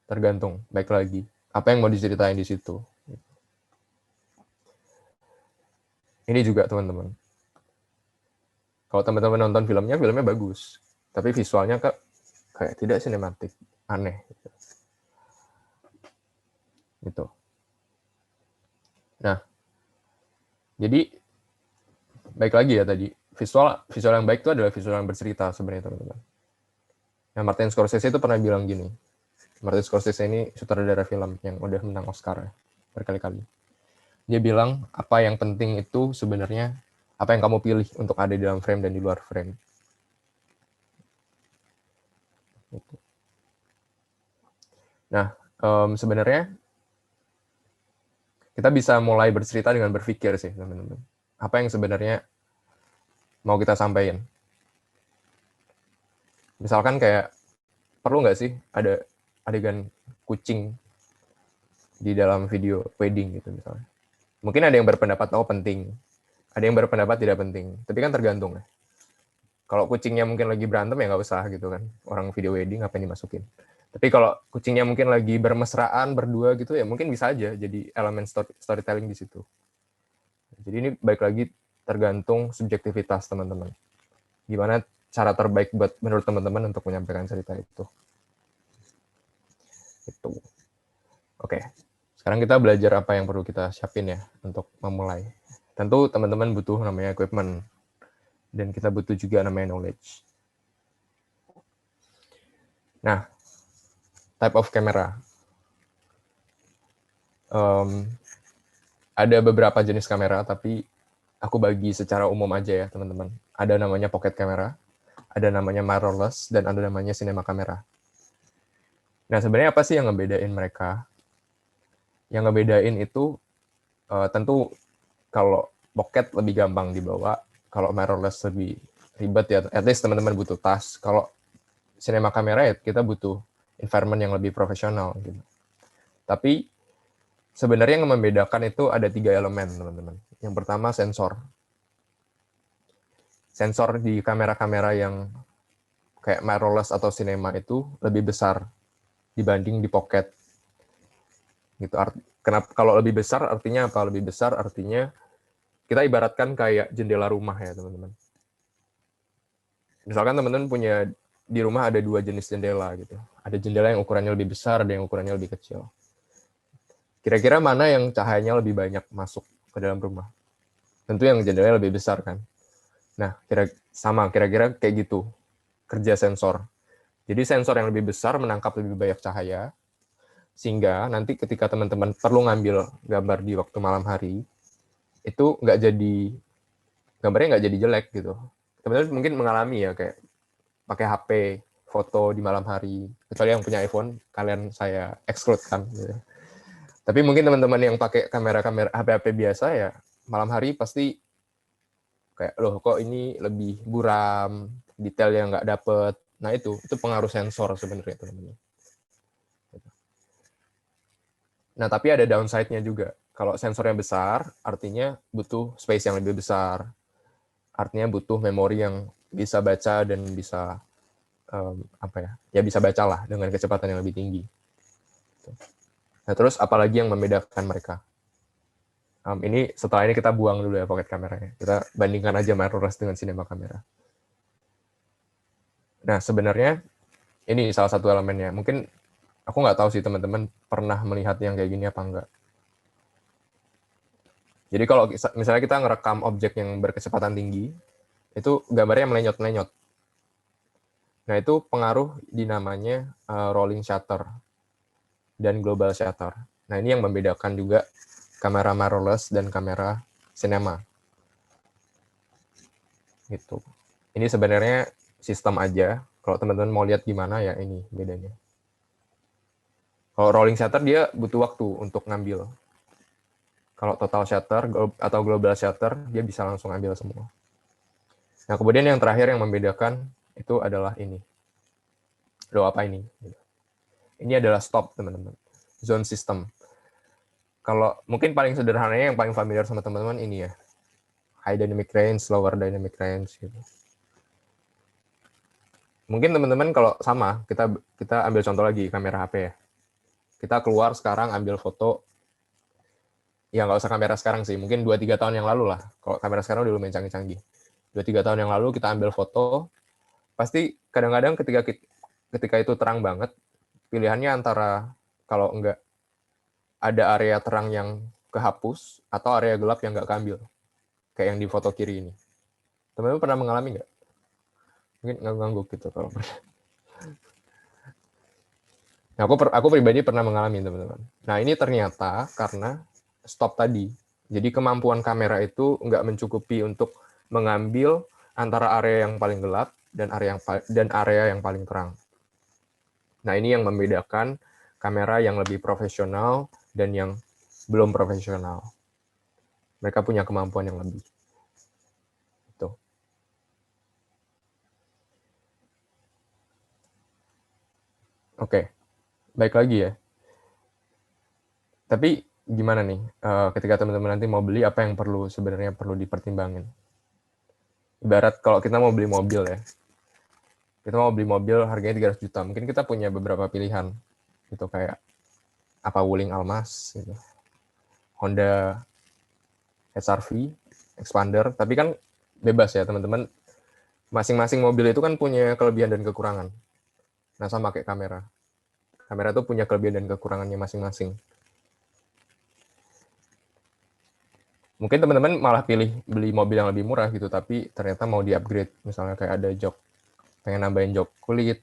Tergantung, baik lagi. Apa yang mau diceritain di situ. Ini juga teman-teman. Kalau teman-teman nonton filmnya bagus. Tapi visualnya kayak tidak sinematik. Aneh. Gitu. Nah, jadi baik lagi ya tadi. Visual yang baik itu adalah visual yang bercerita sebenarnya teman-teman. Nah, Martin Scorsese itu pernah bilang gini. Martin Scorsese ini sutradara film yang udah menang Oscar ya, berkali-kali. Dia bilang, apa yang penting itu sebenarnya apa yang kamu pilih untuk ada di dalam frame dan di luar frame. Gitu. Nah, sebenarnya kita bisa mulai bercerita dengan berpikir sih, teman-teman. Apa yang sebenarnya mau kita sampaikan. Misalkan kayak, perlu nggak sih ada adegan kucing di dalam video wedding gitu misalnya. Mungkin ada yang berpendapat, oh penting. Ada yang berpendapat tidak penting. Tapi kan tergantung ya. Kalau kucingnya mungkin lagi berantem ya nggak usah gitu kan. Orang video wedding ngapain dimasukin. Tapi kalau kucingnya mungkin lagi bermesraan, berdua gitu ya mungkin bisa aja jadi elemen storytelling di situ. Jadi ini baik lagi tergantung subjektivitas teman-teman. Gimana cara terbaik buat menurut teman-teman untuk menyampaikan cerita itu. Itu. Oke. Sekarang kita belajar apa yang perlu kita siapin ya untuk memulai. Tentu teman-teman butuh namanya equipment. Dan kita butuh juga namanya knowledge. Nah, type of camera. Ada beberapa jenis kamera, tapi aku bagi secara umum aja ya, teman-teman. Ada namanya pocket camera, ada namanya mirrorless, dan ada namanya cinema camera. Nah, sebenarnya apa sih yang ngebedain mereka? Yang ngebedain itu tentu kalau pocket lebih gampang dibawa, kalau mirrorless lebih ribet ya. At least teman-teman butuh tas. Kalau cinema camera ya kita butuh environment yang lebih profesional gitu. Tapi sebenarnya yang membedakan itu ada 3 elemen, teman-teman. Yang pertama sensor. Sensor di kamera-kamera yang kayak mirrorless atau cinema itu lebih besar dibanding di pocket. Gitu. Kenapa kalau lebih besar artinya apa? Lebih besar artinya kita ibaratkan kayak jendela rumah ya, teman-teman. Misalkan teman-teman punya di rumah ada 2 jenis jendela gitu. Ada jendela yang ukurannya lebih besar, ada yang ukurannya lebih kecil. Kira-kira mana yang cahayanya lebih banyak masuk ke dalam rumah? Tentu yang jendelanya lebih besar kan. Nah, kira-kira kayak gitu kerja sensor. Jadi sensor yang lebih besar menangkap lebih banyak cahaya, Sehingga nanti ketika teman-teman perlu ngambil gambar di waktu malam hari, itu gambarnya nggak jadi jelek gitu. Teman-teman mungkin mengalami ya kayak pakai HP foto di malam hari, kecuali yang punya iPhone, kalian saya exclude kan. Gitu. Tapi mungkin teman-teman yang pakai kamera-kamera HP-HP biasa ya, malam hari pasti kayak, loh kok ini lebih buram, detailnya nggak dapet. Nah itu pengaruh sensor sebenarnya teman-teman. Nah tapi ada downside-nya juga. Kalau sensornya besar, artinya butuh space yang lebih besar. Artinya butuh memori yang bisa baca dan bisa bisa bacalah dengan kecepatan yang lebih tinggi. Nah terus apalagi yang membedakan mereka? Ini setelah ini kita buang dulu ya pocket kameranya. Kita bandingkan aja mirrorless dengan cinema kamera. Nah sebenarnya ini salah satu elemennya. Mungkin aku nggak tahu sih teman-teman pernah melihat yang kayak gini apa enggak. Jadi kalau misalnya kita ngerekam objek yang berkecepatan tinggi, itu gambarnya melenyot-melenyot. Nah, itu pengaruh di namanya rolling shutter dan global shutter. Nah, ini yang membedakan juga kamera mirrorless dan kamera cinema. Gitu. Ini sebenarnya sistem aja. Kalau teman-teman mau lihat gimana ya ini bedanya. Kalau rolling shutter dia butuh waktu untuk ngambil. Kalau total shutter atau global shutter dia bisa langsung ambil semua. Nah, kemudian yang terakhir yang membedakan itu adalah ini. Loh, apa ini? Ini adalah stop, teman-teman. Zone system. Kalau mungkin paling sederhananya yang paling familiar sama teman-teman ini ya. High dynamic range, lower dynamic range gitu. Mungkin teman-teman kalau sama, kita ambil contoh lagi kamera HP ya. Kita keluar sekarang ambil foto, ya nggak usah kamera sekarang sih, mungkin 2-3 tahun yang lalu lah. Kalau kamera sekarang udah lumayan canggih-canggih. 2-3 tahun yang lalu kita ambil foto, pasti kadang-kadang ketika itu terang banget, pilihannya antara kalau enggak ada area terang yang kehapus atau area gelap yang nggak keambil. Kayak yang di foto kiri ini. Teman-teman pernah mengalami nggak? Mungkin ngangguk gitu kalau pernah. Nah, aku pribadi pernah mengalami, teman-teman. Nah, ini ternyata karena stop tadi. Jadi kemampuan kamera itu nggak mencukupi untuk mengambil antara area yang paling gelap dan area yang paling terang. Nah, ini yang membedakan kamera yang lebih profesional dan yang belum profesional. Mereka punya kemampuan yang lebih. Itu. Oke, baik lagi ya. Tapi gimana nih, ketika teman-teman nanti mau beli, apa yang sebenarnya perlu dipertimbangin? Ibarat kalau kita mau beli mobil ya, kita mau beli mobil harganya 300 juta, mungkin kita punya beberapa pilihan, gitu kayak apa Wuling Almas, gitu. Honda HR-V, Expander, tapi kan bebas ya teman-teman, masing-masing mobil itu kan punya kelebihan dan kekurangan. Nah sama kayak kamera tuh punya kelebihan dan kekurangannya masing-masing. Mungkin teman-teman malah pilih beli mobil yang lebih murah gitu, tapi ternyata mau di-upgrade, misalnya kayak ada jok, pengen nambahin jok kulit,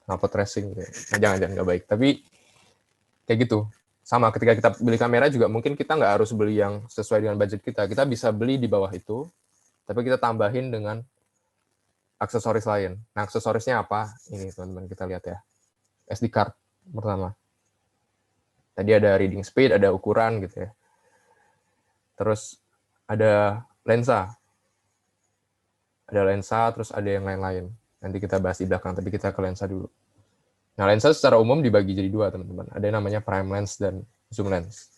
knalpot racing, gitu. Nah, jangan nggak baik. Tapi kayak gitu. Sama ketika kita beli kamera juga mungkin kita nggak harus beli yang sesuai dengan budget kita. Kita bisa beli di bawah itu, tapi kita tambahin dengan aksesoris lain. Nah, aksesorisnya apa? Ini teman-teman kita lihat ya. SD card pertama. Tadi ada reading speed, ada ukuran gitu ya. Terus ada lensa. Ada lensa, terus ada yang lain-lain. Nanti kita bahas di belakang, tapi kita ke lensa dulu. Nah, lensa secara umum dibagi jadi dua, teman-teman. Ada yang namanya prime lens dan zoom lens.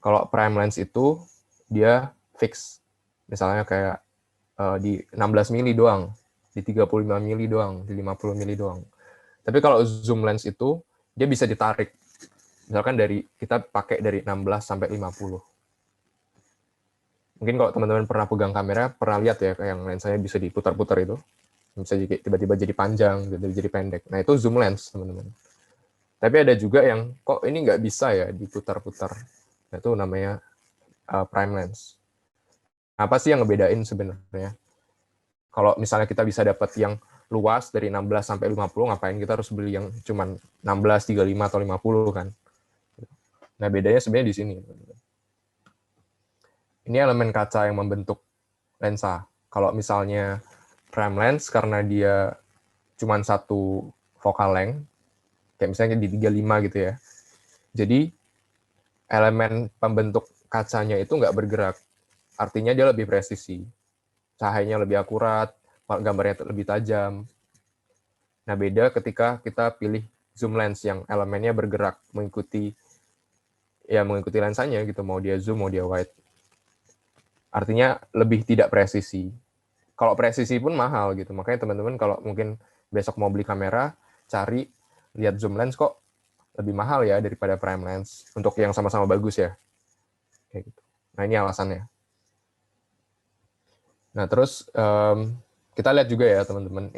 Kalau prime lens itu, dia fix. Misalnya kayak di 16 mili doang, di 35 mili doang, di 50 mili doang. Tapi kalau zoom lens itu, dia bisa ditarik. Misalkan kita pakai dari 16 sampai 50. Mungkin kalau teman-teman pernah pegang kamera, pernah lihat ya, kayak yang lensanya bisa diputar-putar itu. Bisa tiba-tiba jadi panjang, jadi pendek. Nah, itu zoom lens, teman-teman. Tapi ada juga yang, kok ini nggak bisa ya diputar-putar. Nah, itu namanya prime lens. Apa sih yang ngebedain sebenarnya? Kalau misalnya kita bisa dapat yang luas dari 16 sampai 50, ngapain kita harus beli yang cuman 16, 35 atau 50 kan. Nah, bedanya sebenarnya di sini. Ini elemen kaca yang membentuk lensa. Kalau misalnya prime lens karena dia cuman satu focal length, kayak misalnya di 35 gitu ya. Jadi elemen pembentuk kacanya itu nggak bergerak. Artinya dia lebih presisi. Cahayanya lebih akurat, gambarnya lebih tajam. Nah, beda ketika kita pilih zoom lens yang elemennya bergerak mengikuti lensanya gitu, mau dia zoom, mau dia wide. Artinya lebih tidak presisi. Kalau presisi pun mahal gitu. Makanya teman-teman kalau mungkin besok mau beli kamera, cari lihat zoom lens kok lebih mahal ya daripada prime lens untuk yang sama-sama bagus ya. Kayak gitu. Nah, ini alasannya. Nah, terus kita lihat juga ya teman-teman,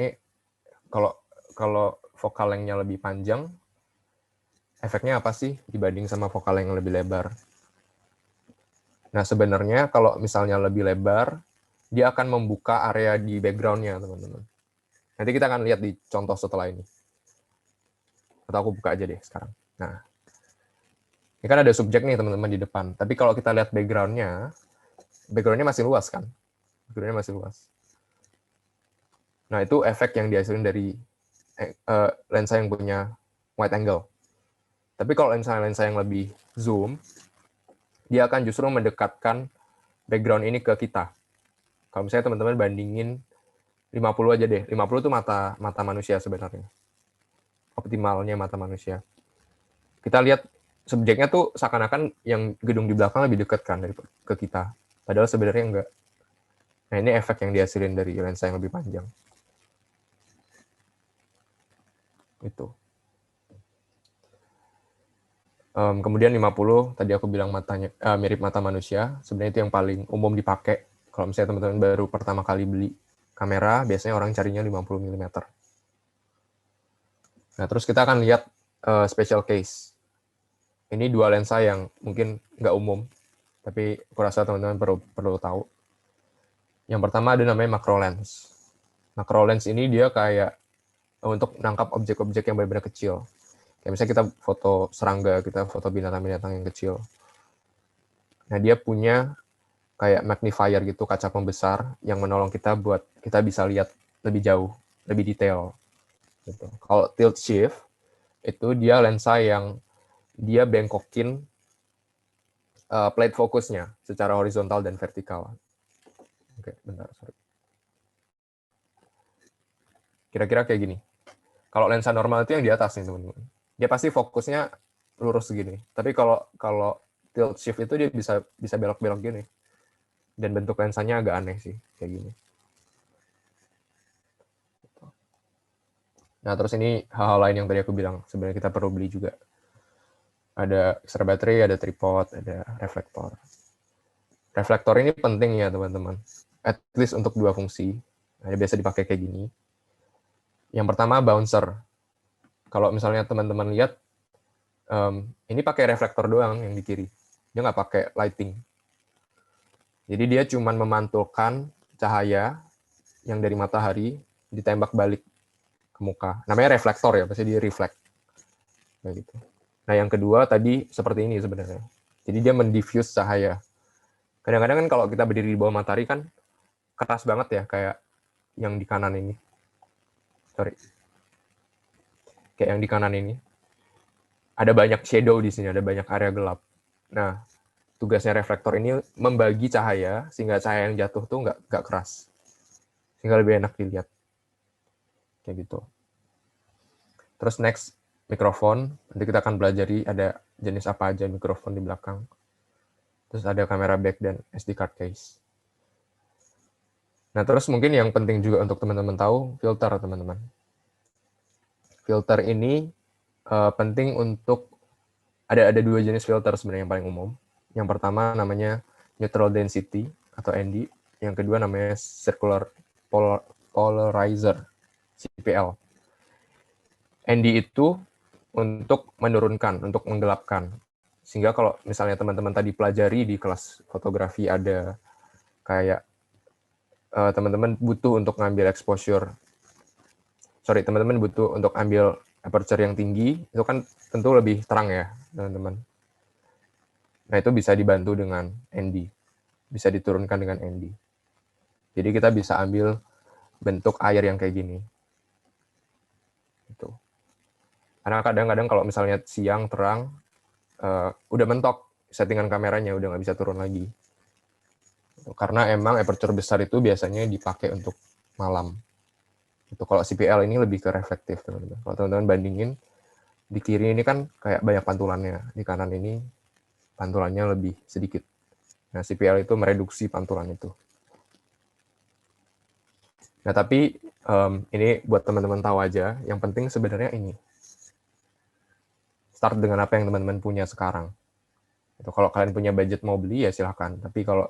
kalau focal length-nya lebih panjang, efeknya apa sih dibanding sama focal length yang lebih lebar? Nah, sebenarnya kalau misalnya lebih lebar, dia akan membuka area di background-nya, teman-teman. Nanti kita akan lihat di contoh setelah ini. Atau aku buka aja deh sekarang. Nah, ini kan ada subjek nih teman-teman di depan. Tapi kalau kita lihat background-nya masih luas kan? Background-nya masih luas. Nah, itu efek yang dihasilkan dari lensa yang punya wide angle. Tapi kalau lensa yang lebih zoom, dia akan justru mendekatkan background ini ke kita. Kalau misalnya teman-teman bandingin 50 aja deh. 50 itu mata manusia sebenarnya. Optimalnya mata manusia. Kita lihat subjeknya tuh seakan-akan yang gedung di belakang lebih dekat kan ke kita. Padahal sebenarnya enggak. Nah, ini efek yang dihasilin dari lensa yang lebih panjang. Itu. Kemudian 50, tadi aku bilang matanya mirip mata manusia. Sebenarnya itu yang paling umum dipakai. Kalau misalnya teman-teman baru pertama kali beli kamera, biasanya orang carinya 50 mm. Nah, terus kita akan lihat special case. Ini dua lensa yang mungkin nggak umum, tapi aku rasa teman-teman perlu tahu. Yang pertama ada namanya macro lens. Macro lens ini dia kayak untuk menangkap objek-objek yang benar-benar kecil. Kayak misalnya kita foto serangga, kita foto binatang-binatang yang kecil. Nah, dia punya kayak magnifier gitu, kaca pembesar yang menolong kita buat kita bisa lihat lebih jauh, lebih detail. Gitu. Kalau tilt shift, itu dia lensa yang dia bengkokin plate fokusnya secara horizontal dan vertikal. Oke, bentar, sorry. Kira-kira kayak gini. Kalau lensa normal itu yang di atas nih, teman-teman. Dia pasti fokusnya lurus segini. Tapi kalau tilt shift itu dia bisa belok-belok gini. Dan bentuk lensanya agak aneh sih, kayak gini. Nah, terus ini hal-hal lain yang tadi aku bilang, sebenarnya kita perlu beli juga. Ada extra baterai, ada tripod, ada reflektor. Reflektor ini penting ya, teman-teman. At least untuk dua fungsi. Nah, biasa dipakai kayak gini. Yang pertama, bouncer. Kalau misalnya teman-teman lihat, ini pakai reflektor doang yang di kiri. Dia nggak pakai lighting. Jadi dia cuma memantulkan cahaya yang dari matahari ditembak balik ke muka. Namanya reflektor ya, pasti dia reflect. Nah, gitu. Nah, yang kedua tadi seperti ini sebenarnya. Jadi dia mendiffuse cahaya. Kadang-kadang kan kalau kita berdiri di bawah matahari kan keras banget ya, kayak yang di kanan ini. Sorry. Kayak yang di kanan ini. Ada banyak shadow di sini, ada banyak area gelap. Nah, tugasnya reflektor ini membagi cahaya sehingga cahaya yang jatuh tuh nggak keras, sehingga lebih enak dilihat. Kayak gitu. Terus next, mikrofon. Nanti kita akan pelajari ada jenis apa aja mikrofon di belakang. Terus ada kamera back dan SD card case. Nah, terus mungkin yang penting juga untuk teman-teman tahu, filter, teman-teman. Filter ini penting untuk, ada dua jenis filter sebenarnya yang paling umum. Yang pertama namanya neutral density atau ND. Yang kedua namanya circular polarizer, CPL. ND itu untuk menurunkan, untuk menggelapkan. Sehingga kalau misalnya teman-teman tadi pelajari di kelas fotografi ada kayak teman-teman butuh untuk ngambil exposure sorry teman-teman butuh untuk ambil aperture yang tinggi, itu kan tentu lebih terang ya teman-teman. Nah itu bisa dibantu dengan ND, bisa diturunkan dengan ND. Jadi kita bisa ambil bentuk air yang kayak gini. Gitu. Karena kadang-kadang kalau misalnya siang terang, udah mentok settingan kameranya, udah nggak bisa turun lagi. Karena emang aperture besar itu biasanya dipakai untuk malam. Itu kalau CPL ini lebih ke reflektif teman-teman. Kalau teman-teman bandingin, di kiri ini kan kayak banyak pantulannya, di kanan ini pantulannya lebih sedikit. Nah, CPL itu mereduksi pantulan itu. Nah, tapi ini buat teman-teman tahu aja, yang penting sebenarnya ini. Start dengan apa yang teman-teman punya sekarang. Itu kalau kalian punya budget mau beli ya silahkan. Tapi kalau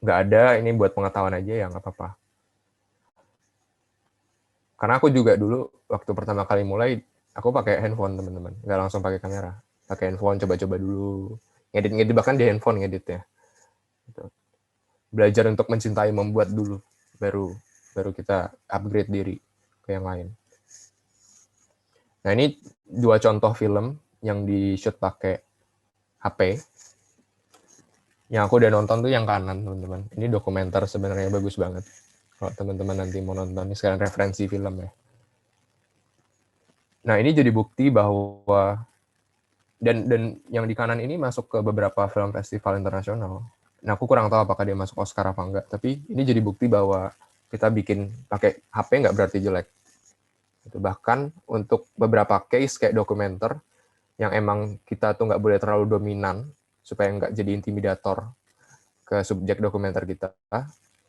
nggak ada, ini buat pengetahuan aja ya nggak apa-apa. Karena aku juga dulu waktu pertama kali mulai, aku pakai handphone teman-teman, nggak langsung pakai kamera. Pakai handphone, coba-coba dulu. Ngedit-ngedit, bahkan di handphone ngedit ya. Gitu. Belajar untuk mencintai membuat dulu, baru kita upgrade diri ke yang lain. Nah ini 2 contoh film yang di shoot pakai HP. Yang aku udah nonton tuh yang kanan teman-teman. Ini dokumenter sebenarnya bagus banget. Kalau teman-teman nanti mau nonton, ini sekarang referensi film ya. Nah ini jadi bukti bahwa dan yang di kanan ini masuk ke beberapa film festival internasional. Nah aku kurang tahu apakah dia masuk Oscar apa enggak, tapi ini jadi bukti bahwa kita bikin pakai HP nggak berarti jelek. Itu bahkan untuk beberapa case kayak dokumenter yang emang kita tuh nggak boleh terlalu dominan supaya nggak jadi intimidator ke subjek dokumenter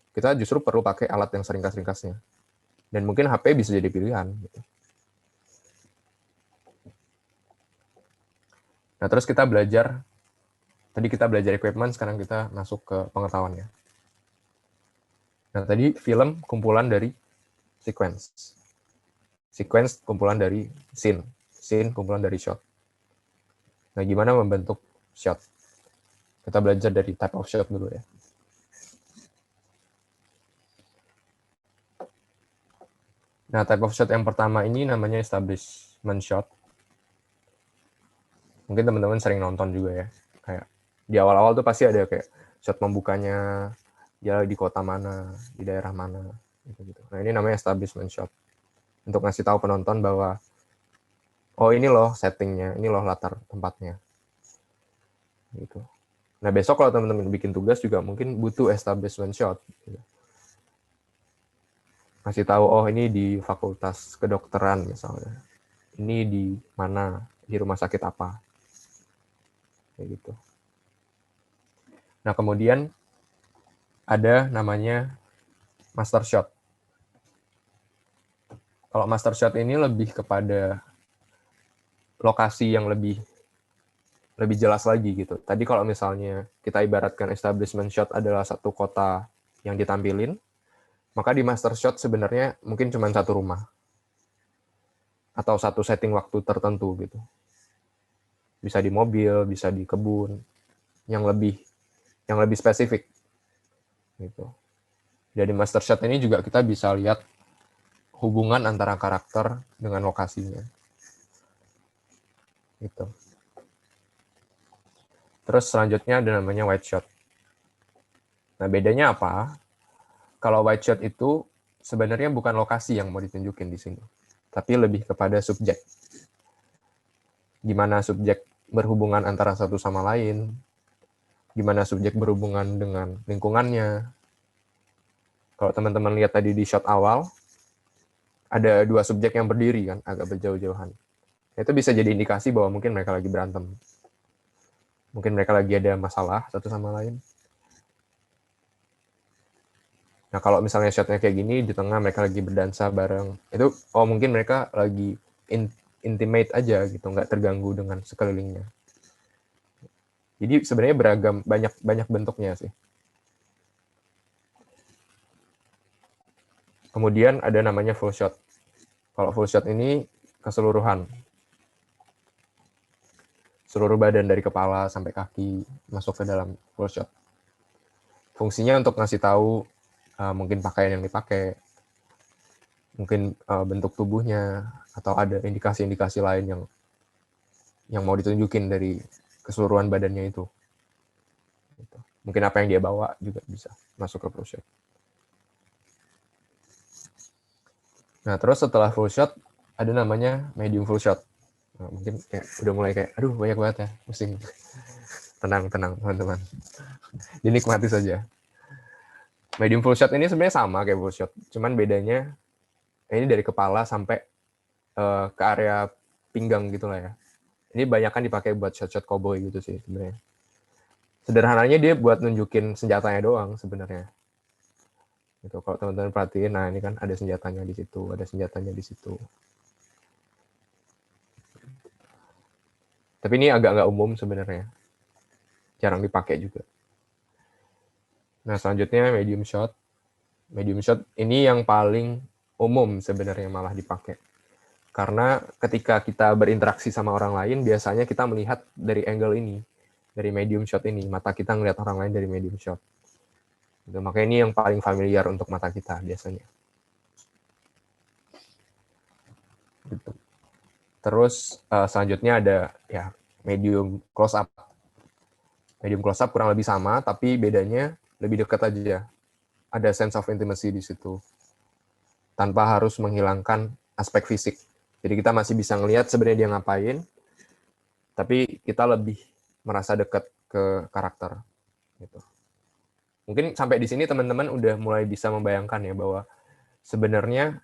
kita justru perlu pakai alat yang seringkas-ringkasnya. Dan mungkin HP bisa jadi pilihan. Gitu. Nah terus kita belajar, tadi kita belajar equipment, sekarang kita masuk ke pengetahuannya. Nah tadi film kumpulan dari sequence. Sequence kumpulan dari scene. Scene kumpulan dari shot. Nah, gimana membentuk shot? Kita belajar dari type of shot dulu ya. Nah, type of shot yang pertama ini namanya establishment shot. Mungkin teman-teman sering nonton juga ya. Kayak di awal-awal tuh pasti ada kayak shot membukanya, dia di kota mana, di daerah mana, gitu-gitu. Nah, ini namanya establishment shot. Untuk ngasih tahu penonton bahwa oh ini loh settingnya, ini loh latar tempatnya. Gitu. Nah besok kalau teman-teman bikin tugas juga mungkin butuh establishment shot. Gitu. Kasih tahu oh ini di fakultas kedokteran misalnya, ini di mana, di rumah sakit apa, kayak gitu. Nah kemudian ada namanya master shot. Kalau master shot ini lebih kepada lokasi yang lebih jelas lagi gitu. Tadi kalau misalnya kita ibaratkan establishment shot adalah satu kota yang ditampilin, maka di master shot sebenarnya mungkin cuma satu rumah atau satu setting waktu tertentu gitu. Bisa di mobil, bisa di kebun, yang lebih spesifik gitu. Dari master shot ini juga kita bisa lihat hubungan antara karakter dengan lokasinya. Gitu. Terus selanjutnya ada namanya wide shot. Nah, bedanya apa? Kalau wide shot itu sebenarnya bukan lokasi yang mau ditunjukin di sini, tapi lebih kepada subjek. Gimana subjek berhubungan antara satu sama lain, gimana subjek berhubungan dengan lingkungannya. Kalau teman-teman lihat tadi di shot awal, ada 2 subjek yang berdiri kan, agak berjauh-jauhan. Itu bisa jadi indikasi bahwa mungkin mereka lagi berantem. Mungkin mereka lagi ada masalah satu sama lain. Nah, kalau misalnya shotnya kayak gini, di tengah mereka lagi berdansa bareng, itu oh mungkin mereka lagi intimate aja gitu, nggak terganggu dengan sekelilingnya. Jadi sebenarnya beragam, banyak bentuknya sih. Kemudian ada namanya full shot. Kalau full shot ini keseluruhan. Seluruh badan dari kepala sampai kaki masuk ke dalam full shot. Fungsinya untuk ngasih tahu mungkin pakaian yang dipakai, mungkin bentuk tubuhnya, atau ada indikasi-indikasi lain yang mau ditunjukin dari keseluruhan badannya itu. Gitu. Mungkin apa yang dia bawa juga bisa masuk ke full shot. Nah, terus setelah full shot, ada namanya medium full shot. Nah, mungkin udah mulai kayak, aduh banyak banget ya, pusing. Tenang, teman-teman. Dinikmati saja. Medium full shot ini sebenarnya sama kayak full shot, cuman bedanya ini dari kepala sampai ke area pinggang gitu lah ya. Ini banyak kan dipakai buat shot-shot cowboy gitu sih sebenarnya. Sederhananya dia buat nunjukin senjatanya doang sebenarnya. Gitu. Kalau teman-teman perhatiin, nah ini kan ada senjatanya di situ, ada senjatanya di situ. Tapi ini agak nggak umum sebenarnya. Jarang dipakai juga. Nah, selanjutnya medium shot. Medium shot ini yang paling umum sebenarnya malah dipakai. Karena ketika kita berinteraksi sama orang lain, biasanya kita melihat dari angle ini, dari medium shot ini. Mata kita ngelihat orang lain dari medium shot. Gitu. Makanya ini yang paling familiar untuk mata kita biasanya. Gitu. Terus selanjutnya ada ya medium close up. Medium close up kurang lebih sama, tapi bedanya lebih dekat aja. Ada sense of intimacy di situ. Tanpa harus menghilangkan aspek fisik. Jadi kita masih bisa ngelihat sebenarnya dia ngapain, tapi kita lebih merasa dekat ke karakter. Gitu. Mungkin sampai di sini teman-teman udah mulai bisa membayangkan ya bahwa sebenarnya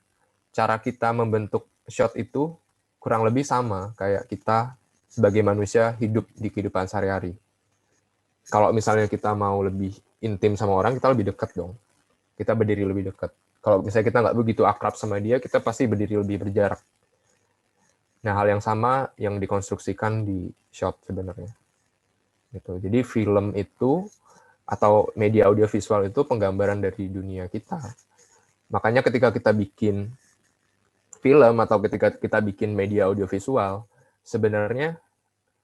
cara kita membentuk shot itu kurang lebih sama kayak kita sebagai manusia hidup di kehidupan sehari-hari. Kalau misalnya kita mau lebih intim sama orang, kita lebih dekat dong. Kita berdiri lebih dekat. Kalau misalnya kita nggak begitu akrab sama dia, kita pasti berdiri lebih berjarak. Nah, hal yang sama yang dikonstruksikan di shot sebenarnya. Gitu. Jadi film itu atau media audiovisual itu penggambaran dari dunia kita. Makanya ketika kita bikin film atau ketika kita bikin media audiovisual, sebenarnya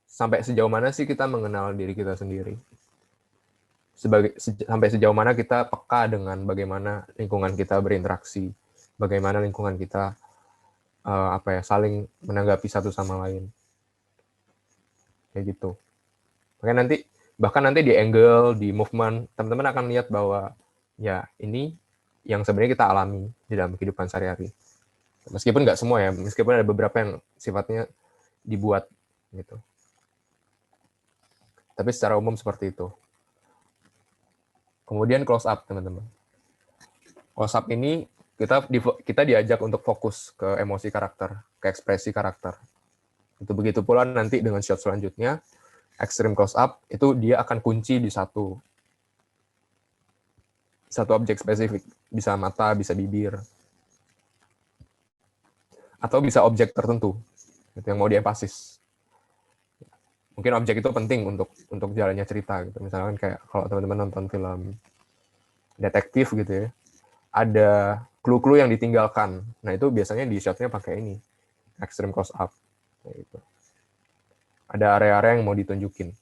sampai sejauh mana sih kita mengenal diri kita sendiri? Sampai sejauh mana kita peka dengan bagaimana lingkungan kita berinteraksi, bagaimana lingkungan kita saling menanggapi satu sama lain, kayak gitu. Makanya bahkan nanti di angle, di movement, teman-teman akan lihat bahwa ya ini yang sebenarnya kita alami di dalam kehidupan sehari-hari. Meskipun nggak semua ya, meskipun ada beberapa yang sifatnya dibuat gitu. Tapi secara umum seperti itu. Kemudian close up, teman-teman. Close up ini kita diajak untuk fokus ke emosi karakter, ke ekspresi karakter. Itu begitu pula nanti dengan shot selanjutnya, extreme close up itu dia akan kunci di satu objek spesifik, bisa mata, bisa bibir, atau bisa objek tertentu itu yang mau diempasis. Mungkin objek itu penting untuk jalannya cerita gitu. Misalkan kayak kalau teman-teman nonton film detektif gitu ya, ada clue-clue yang ditinggalkan. Nah, itu biasanya di shotnya pakai ini, extreme close up. Gitu. Ada area-area yang mau ditunjukin.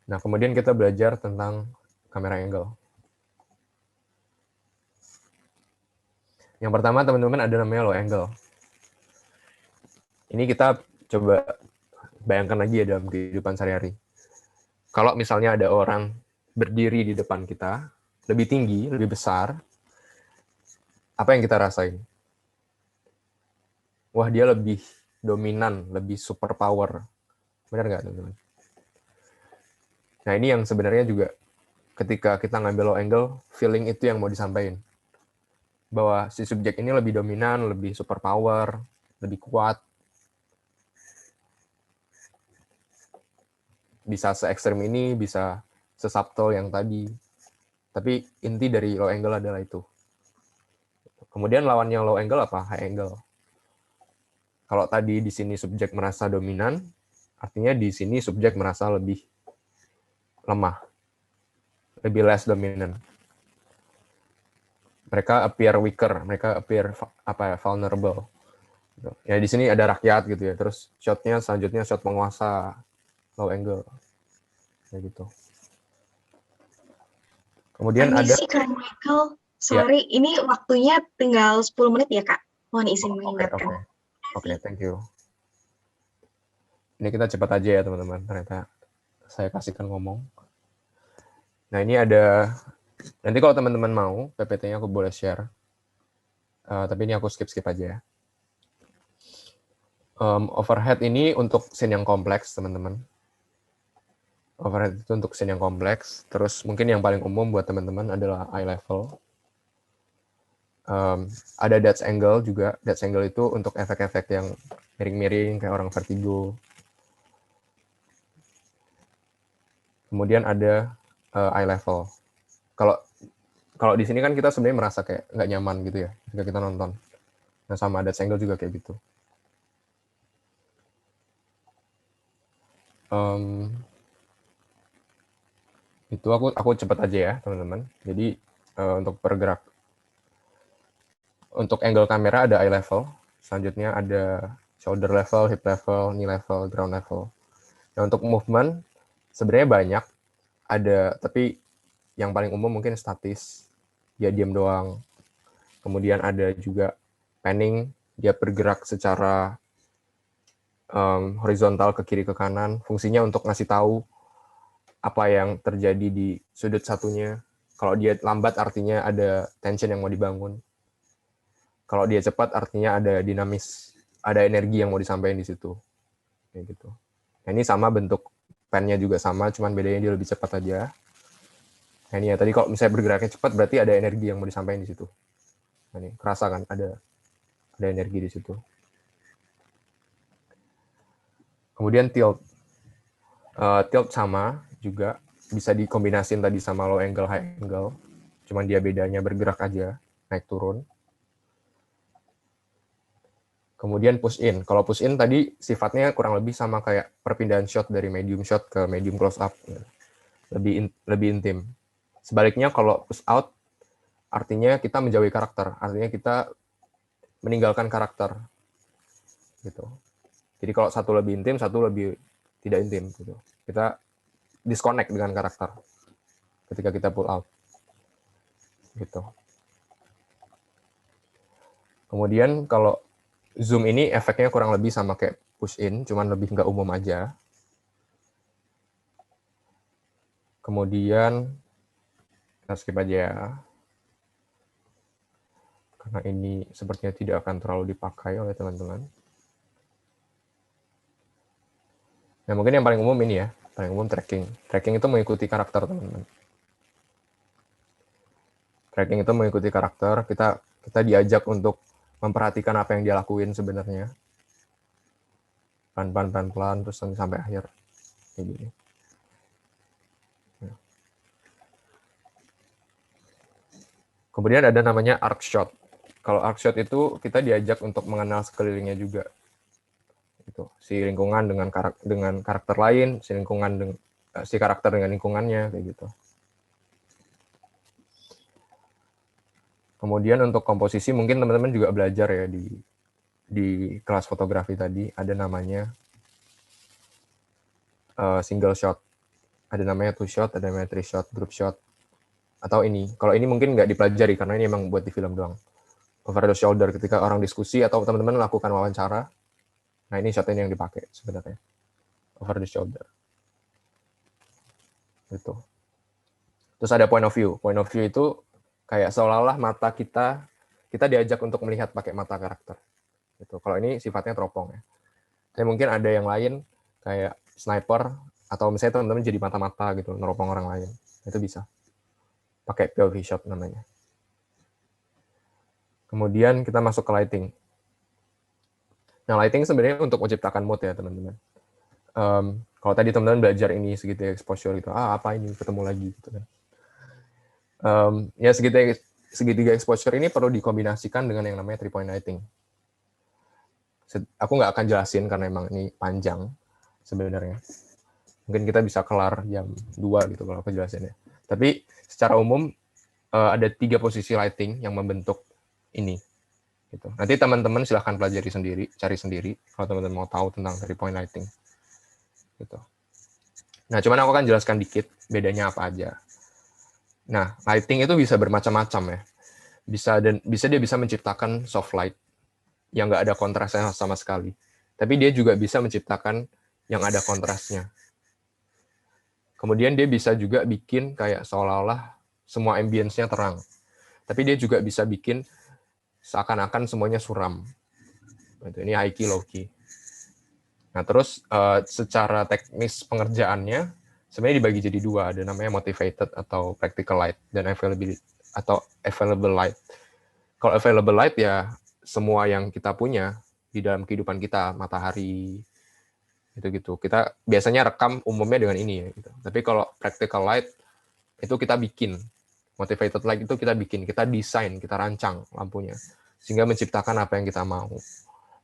Nah, kemudian kita belajar tentang kamera angle. Yang pertama, teman-teman, ada namanya low angle. Ini kita coba bayangkan lagi ya dalam kehidupan sehari-hari. Kalau misalnya ada orang berdiri di depan kita, lebih tinggi, lebih besar, apa yang kita rasain? Wah, dia lebih dominan, lebih super power. Benar nggak, teman-teman? Nah, ini yang sebenarnya juga ketika kita ngambil low angle, feeling itu yang mau disampaikan. Bahwa si subjek ini lebih dominan, lebih super power, lebih kuat. Bisa se-ekstrem ini, bisa se-subtle yang tadi. Tapi inti dari low angle adalah itu. Kemudian lawannya low angle apa? High angle. Kalau tadi di sini subjek merasa dominan, artinya di sini subjek merasa lebih lemah, lebih less dominant. Mereka appear weaker, mereka appear vulnerable. Ya di sini ada rakyat gitu ya. Terus shotnya selanjutnya shot penguasa, low angle, kayak gitu. Kemudian ada Kak Michael, Sorry, ini waktunya tinggal 10 menit ya, Kak. Mohon izin Oke, mengingatkan. oke, thank you. Ini kita cepat aja ya teman-teman, ternyata saya kasihkan ngomong. Nah ini ada, nanti kalau teman-teman mau, PPT-nya aku boleh share. Tapi ini aku skip aja ya. Overhead ini untuk scene yang kompleks, teman-teman. Overhead itu untuk scene yang kompleks. Terus mungkin yang paling umum buat teman-teman adalah eye level. Ada depth angle juga. Depth angle itu untuk efek-efek yang miring-miring, kayak orang vertigo. Kemudian ada eye level. Kalau di sini kan kita sebenarnya merasa kayak nggak nyaman gitu ya ketika kita nonton. Nah sama depth angle juga kayak gitu. Itu aku cepat aja ya teman-teman. Jadi untuk bergerak, untuk angle kamera ada eye level, selanjutnya ada shoulder level, hip level, knee level, ground level. Nah untuk movement sebenarnya banyak, ada, tapi yang paling umum mungkin statis, dia diam doang. Kemudian ada juga panning, dia bergerak secara horizontal ke kiri ke kanan, fungsinya untuk ngasih tahu apa yang terjadi di sudut satunya. Kalau dia lambat artinya ada tension yang mau dibangun. Kalau dia cepat artinya ada dinamis, ada energi yang mau disampaikan di situ. Kayak gitu. Nah, ini sama bentuk pen-nya juga sama, cuman bedanya dia lebih cepat aja. Nah, ini ya tadi kalau misalnya bergeraknya cepat berarti ada energi yang mau disampaikan di situ. Nah, ini kerasa kan ada energi di situ. Kemudian tilt. Tilt sama juga bisa dikombinasin tadi sama low angle, high angle. Cuman dia bedanya bergerak aja, naik turun. Kemudian push in. Kalau push in tadi sifatnya kurang lebih sama kayak perpindahan shot dari medium shot ke medium close up. Lebih intim. Sebaliknya kalau push out artinya kita menjauhi karakter, artinya kita meninggalkan karakter. Gitu. Jadi kalau satu lebih intim, satu lebih tidak intim gitu. Kita disconnect dengan karakter ketika kita pull out. Gitu. Kemudian kalau zoom ini efeknya kurang lebih sama kayak push in, cuman lebih nggak umum aja. Kemudian kita skip aja ya. Karena ini sepertinya tidak akan terlalu dipakai oleh teman-teman. Nah, mungkin yang paling umum ini ya, paling umum tracking. Tracking itu mengikuti karakter, teman-teman. Tracking itu mengikuti karakter, kita diajak untuk memperhatikan apa yang dia lakuin sebenarnya. Pelan-pelan, terus sampai akhir. Kayak gini. Kemudian ada namanya arc shot. Kalau arc shot itu kita diajak untuk mengenal sekelilingnya juga. Gitu. Si lingkungan dengan karakter lain, si karakter dengan lingkungannya, kayak gitu. Kemudian untuk komposisi mungkin teman-teman juga belajar ya di kelas fotografi tadi, ada namanya single shot, ada namanya two shot, ada namanya three shot, group shot, atau ini. Kalau ini mungkin nggak dipelajari karena ini emang buat di film doang. Over the shoulder ketika orang diskusi atau teman-teman melakukan wawancara. Nah ini shot ini yang dipakai sebenarnya. Over the shoulder. Gitu. Terus ada point of view. Point of view itu kayak seolah-olah mata kita diajak untuk melihat pakai mata karakter. Gitu. Kalau ini sifatnya teropong ya. Tapi mungkin ada yang lain kayak sniper atau misalnya teman-teman jadi mata-mata gitu, neropong orang lain. Itu bisa. Pakai POV shot namanya. Kemudian kita masuk ke lighting. Nah, lighting sebenarnya untuk menciptakan mood ya, teman-teman. Kalau tadi teman-teman belajar ini segitiga exposure gitu, apa ini ketemu lagi gitu kan. Ya segitiga exposure ini perlu dikombinasikan dengan yang namanya 3-point lighting. Aku nggak akan jelasin karena emang ini panjang sebenarnya. Mungkin kita bisa kelar jam 2 gitu kalau aku jelasinnya. Tapi secara umum ada 3 posisi lighting yang membentuk ini. Gitu. Nanti teman-teman silahkan pelajari sendiri, cari sendiri kalau teman-teman mau tahu tentang 3-point lighting. Gitu. Nah, cuman aku akan jelaskan dikit bedanya apa aja. Nah, lighting itu bisa bermacam-macam ya. bisa dia bisa menciptakan soft light yang nggak ada kontrasnya sama sekali. Tapi dia juga bisa menciptakan yang ada kontrasnya. Kemudian dia bisa juga bikin kayak seolah-olah semua ambience-nya terang. Tapi dia juga bisa bikin seakan-akan semuanya suram. Ini high key, low key. Nah, terus secara teknis pengerjaannya sebenarnya dibagi jadi dua, ada namanya motivated atau practical light dan available light. Kalau available light ya semua yang kita punya di dalam kehidupan kita, matahari gitu-gitu. Kita biasanya rekam umumnya dengan ini ya gitu. Tapi kalau practical light itu kita bikin. Motivated light itu kita bikin, kita desain, kita rancang lampunya sehingga menciptakan apa yang kita mau.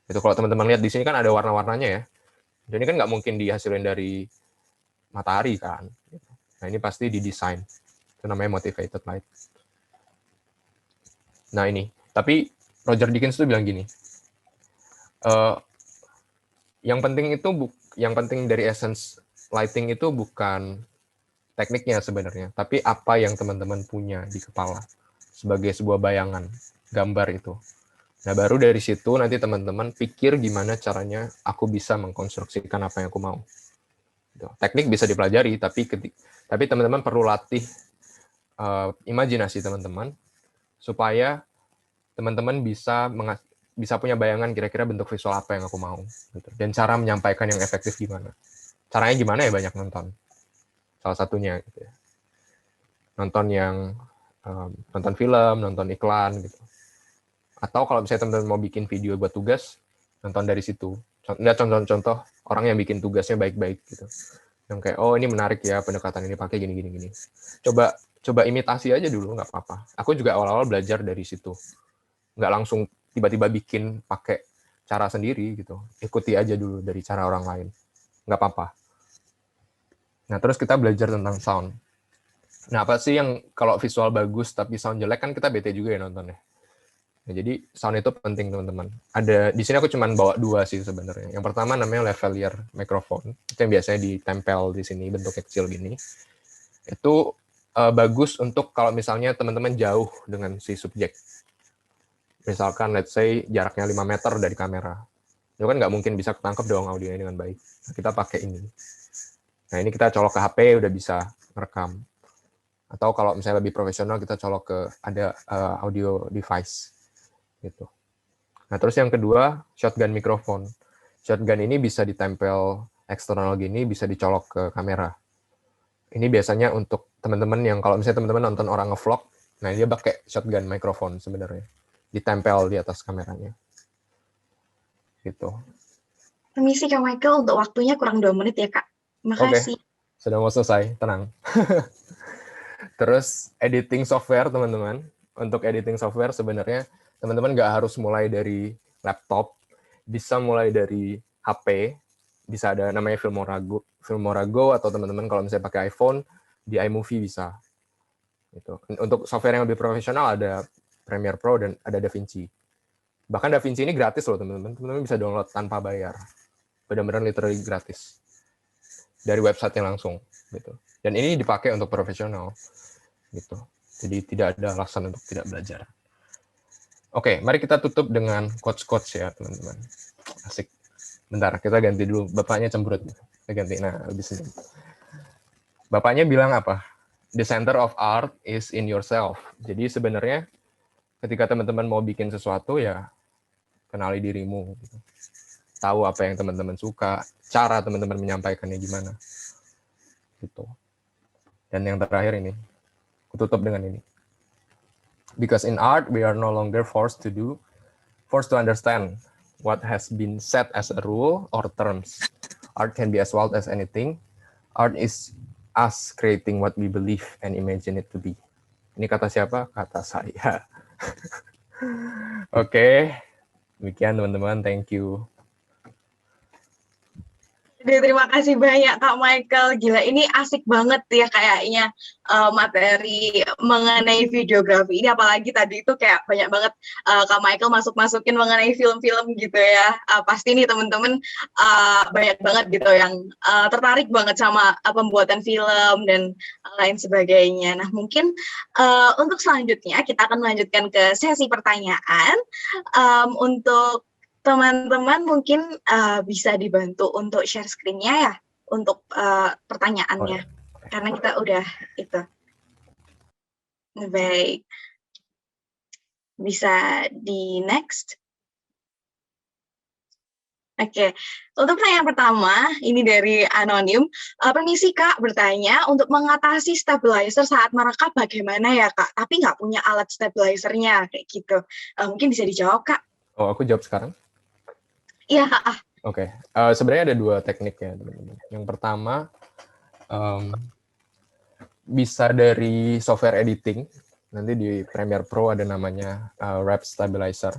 Itu kalau teman-teman lihat di sini kan ada warna-warnanya ya. Jadi kan nggak mungkin dihasilin dari matahari kan. Nah ini pasti didesain. Itu namanya motivated light. Nah ini, tapi Roger Deakins tuh bilang gini, yang penting dari essence lighting itu bukan tekniknya sebenarnya, tapi apa yang teman-teman punya di kepala sebagai sebuah bayangan, gambar itu. Nah baru dari situ nanti teman-teman pikir gimana caranya aku bisa mengkonstruksikan apa yang aku mau. Teknik bisa dipelajari, tapi teman-teman perlu latih imajinasi teman-teman supaya teman-teman bisa punya bayangan kira-kira bentuk visual apa yang aku mau. Gitu. Dan cara menyampaikan yang efektif gimana. Caranya gimana ya banyak nonton. Salah satunya. Gitu ya. Nonton film, nonton iklan. Gitu. Atau kalau misalnya teman-teman mau bikin video buat tugas, nonton dari situ. Lihat contoh-contoh orang yang bikin tugasnya baik-baik gitu. Yang kayak, oh ini menarik ya pendekatan ini pakai gini-gini. Coba imitasi aja dulu, nggak apa-apa. Aku juga awal-awal belajar dari situ. Nggak langsung tiba-tiba bikin pakai cara sendiri gitu. Ikuti aja dulu dari cara orang lain. Nggak apa-apa. Nah, terus kita belajar tentang sound. Nah, apa sih yang kalau visual bagus tapi sound jelek kan kita bete juga ya nontonnya. Nah, jadi sound itu penting teman-teman. Di sini aku cuma bawa dua sih sebenarnya. Yang pertama namanya lavalier microphone. Itu yang biasanya ditempel di sini bentuknya kecil gini. Itu bagus untuk kalau misalnya teman-teman jauh dengan si subjek. Misalkan let's say jaraknya 5 meter dari kamera. Itu kan nggak mungkin bisa ketangkep dong audionya dengan baik. Nah, kita pakai ini. Nah, ini kita colok ke HP udah bisa merekam. Atau kalau misalnya lebih profesional kita colok ke ada audio device gitu. Nah, terus yang kedua, shotgun microphone. Shotgun ini bisa ditempel eksternal gini, bisa dicolok ke kamera. Ini biasanya untuk teman-teman yang kalau misalnya teman-teman nonton orang nge-vlog, nah dia pakai shotgun microphone sebenarnya. Ditempel di atas kameranya. Gitu. Permisi Kak Michael, untuk waktunya kurang 2 menit ya Kak. Makasih. Oke, sudah mau selesai, tenang. Terus editing software teman-teman. Untuk editing software sebenarnya teman-teman nggak harus mulai dari laptop, bisa mulai dari HP, bisa ada namanya Filmora Go atau teman-teman kalau misalnya pakai iPhone di iMovie bisa. Gitu. Untuk software yang lebih profesional ada Premiere Pro dan ada DaVinci. Bahkan DaVinci ini gratis loh teman-teman. Teman-teman bisa download tanpa bayar. Benar-benar literally gratis. Dari website-nya langsung gitu. Dan ini dipakai untuk profesional gitu. Jadi tidak ada alasan untuk tidak belajar. Oke, mari kita tutup dengan quotes-quotes ya, teman-teman. Asik. Bentar, kita ganti dulu. Bapaknya cemberut. Kita ganti. Nah, lebih senyum. Bapaknya bilang apa? The center of art is in yourself. Jadi sebenarnya ketika teman-teman mau bikin sesuatu ya kenali dirimu. Gitu. Tahu apa yang teman-teman suka, cara teman-teman menyampaikannya gimana. Gitu. Dan yang terakhir ini, aku tutup dengan ini. Because in art, we are no longer forced to understand what has been set as a rule or terms. Art can be as wild as anything. Art is us creating what we believe and imagine it to be. Ini kata siapa? Kata saya. Oke. Demikian teman-teman, thank you. Terima kasih banyak Kak Michael. Gila, ini asik banget ya kayaknya materi mengenai videografi ini. Apalagi tadi itu kayak banyak banget Kak Michael masuk-masukin mengenai film-film gitu ya. Pasti nih teman-teman banyak banget gitu yang tertarik banget sama pembuatan film dan lain sebagainya. Nah, mungkin untuk selanjutnya kita akan melanjutkan ke sesi pertanyaan. Untuk teman-teman mungkin bisa dibantu untuk share screen-nya ya untuk Oh ya. pertanyaannya karena kita udah itu. Baik, bisa di next. Oke, untuk pertanyaan pertama ini dari anonim. Permisi Kak, bertanya untuk mengatasi stabilizer saat merekam bagaimana ya Kak? Tapi nggak punya alat stabilizernya kayak gitu. Mungkin bisa dijawab Kak? Oh, aku jawab sekarang. Iya Kak. Oke, sebenarnya ada dua teknik ya teman-teman. Yang pertama bisa dari software editing. Nanti di Premiere Pro ada namanya Wrap Stabilizer.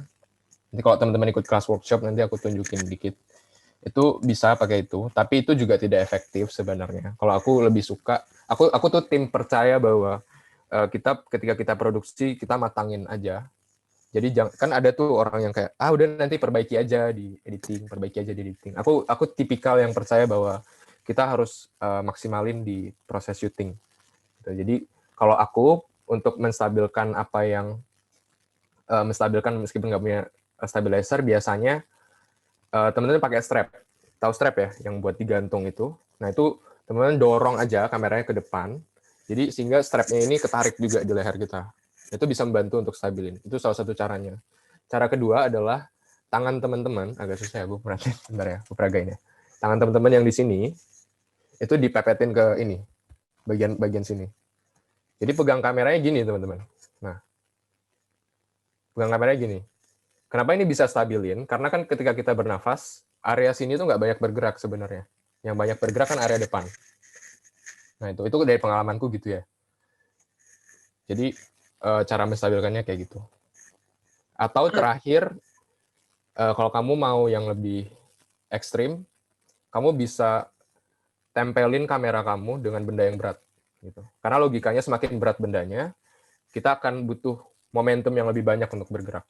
Nanti kalau teman-teman ikut kelas workshop nanti aku tunjukin dikit. Itu bisa pakai itu, tapi itu juga tidak efektif sebenarnya. Kalau aku lebih suka, aku tuh tim percaya bahwa kita ketika kita produksi kita matangin aja. Jadi kan ada tuh orang yang kayak udah nanti perbaiki aja di editing, perbaiki aja di editing. Aku tipikal yang percaya bahwa kita harus maksimalin di proses syuting. Gitu. Jadi kalau aku untuk menstabilkan apa yang menstabilkan meskipun nggak punya stabilizer, biasanya teman-teman pakai strap. Tahu strap ya yang buat digantung itu. Nah, itu teman-teman dorong aja kameranya ke depan. Jadi sehingga strapnya ini ketarik juga di leher kita. Itu bisa membantu untuk stabilin. Itu salah satu caranya. Cara kedua adalah tangan teman-teman, agak susah ya Bu, perhatiin bentar ya, aku peragain ya. Tangan teman-teman yang di sini itu dipepetin ke ini, bagian sini. Jadi pegang kameranya gini teman-teman. Nah, pegang kameranya gini. Kenapa ini bisa stabilin? Karena kan ketika kita bernafas, area sini tuh nggak banyak bergerak sebenarnya. Yang banyak bergerak kan area depan. Nah, itu dari pengalamanku gitu ya. Jadi cara menstabilkannya kayak gitu. Atau terakhir, kalau kamu mau yang lebih ekstrim, kamu bisa tempelin kamera kamu dengan benda yang berat. Gitu. Karena logikanya semakin berat bendanya, kita akan butuh momentum yang lebih banyak untuk bergerak.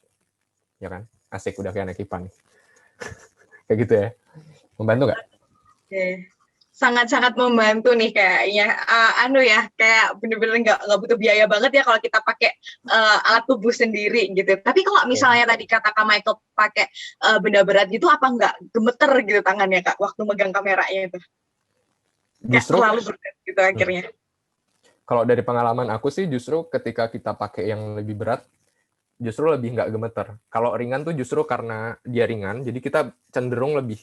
Ya kan? Asik, udah kayak naik IPA nih. Kayak gitu ya. Membantu nggak? Oke. Sangat-sangat membantu nih kayaknya. Kayak bener-bener nggak butuh biaya banget ya kalau kita pakai alat tubuh sendiri gitu. Tapi kalau misalnya tadi kata Kak Michael pakai benda berat gitu, apa nggak gemeter gitu tangannya Kak waktu megang kameranya itu? Kayak Justru terlalu berat gitu akhirnya. kalau dari pengalaman aku sih justru ketika kita pakai yang lebih berat, justru lebih nggak gemeter. Kalau ringan tuh justru karena dia ringan, jadi kita cenderung lebih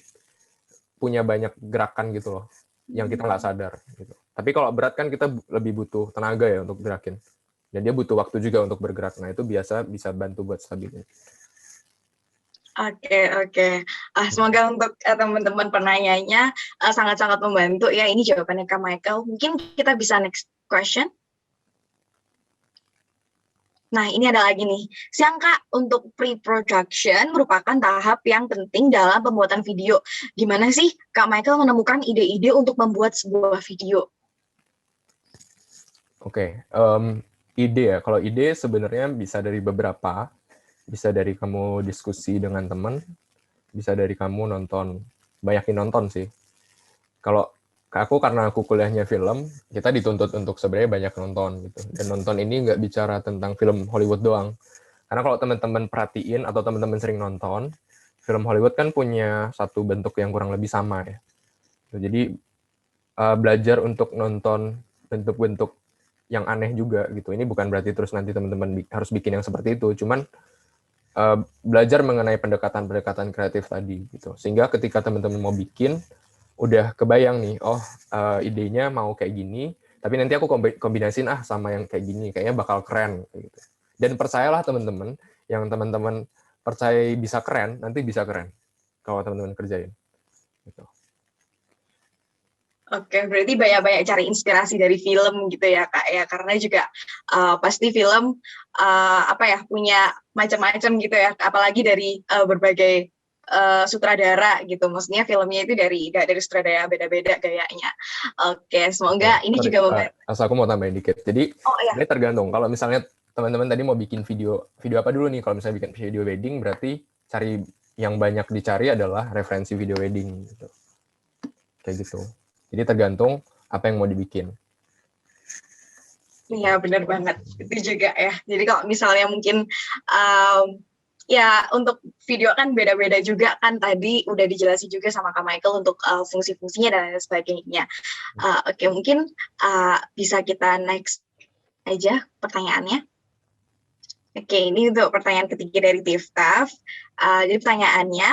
punya banyak gerakan gitu loh, yang kita nggak sadar. Gitu. Tapi kalau berat kan kita lebih butuh tenaga ya untuk gerakin. Dan dia butuh waktu juga untuk bergerak. Nah itu biasa bisa bantu buat stabilin. Oke. Semoga untuk teman-teman penanyanya sangat-sangat membantu ya. Ini jawabannya Kak Michael. Mungkin kita bisa next question. Nah, ini ada lagi nih. Siang Kak, untuk pre-production merupakan tahap yang penting dalam pembuatan video. Gimana sih Kak Michael menemukan ide-ide untuk membuat sebuah video? Oke, ide ya. Kalau ide sebenarnya bisa dari beberapa. Bisa dari kamu diskusi dengan teman, bisa dari kamu nonton, banyakin nonton sih. Kalau karena aku kuliahnya film, kita dituntut untuk sebenarnya banyak nonton gitu. Dan nonton ini nggak bicara tentang film Hollywood doang. Karena kalau teman-teman perhatiin atau teman-teman sering nonton, film Hollywood kan punya satu bentuk yang kurang lebih sama ya. Jadi belajar untuk nonton bentuk-bentuk yang aneh juga gitu. Ini bukan berarti terus nanti teman-teman harus bikin yang seperti itu. Cuman belajar mengenai pendekatan-pendekatan kreatif tadi gitu. Sehingga ketika teman-teman mau bikin, udah kebayang nih, idenya mau kayak gini, tapi nanti aku kombinasin sama yang kayak gini, kayaknya bakal keren gitu. Dan percayalah teman-teman, yang teman-teman percaya bisa keren, nanti bisa keren kalau teman-teman kerjain. Gitu. Oke, berarti banyak-banyak cari inspirasi dari film gitu ya Kak ya, karena juga pasti film punya macam-macam gitu ya, apalagi dari berbagai sutradara gitu. Maksudnya filmnya itu dari sutradara beda-beda gayanya. Oke, semoga ini Sorry, juga membantu. asal aku mau tambahin dikit. Jadi Oh ya, ini tergantung. Kalau misalnya teman-teman tadi mau bikin video apa dulu nih? Kalau misalnya bikin video wedding, berarti cari yang banyak dicari adalah referensi video wedding gitu. Kayak gitu. Jadi tergantung apa yang mau dibikin. iya benar banget. Itu juga ya. Jadi kalau misalnya mungkin um, ya untuk video kan beda-beda juga kan tadi udah dijelasin juga sama Kak Michael untuk fungsi-fungsinya dan lain sebagainya. Oke, mungkin bisa kita next aja pertanyaannya. Oke, ini untuk pertanyaan ketiga dari Tiftaf. Jadi pertanyaannya,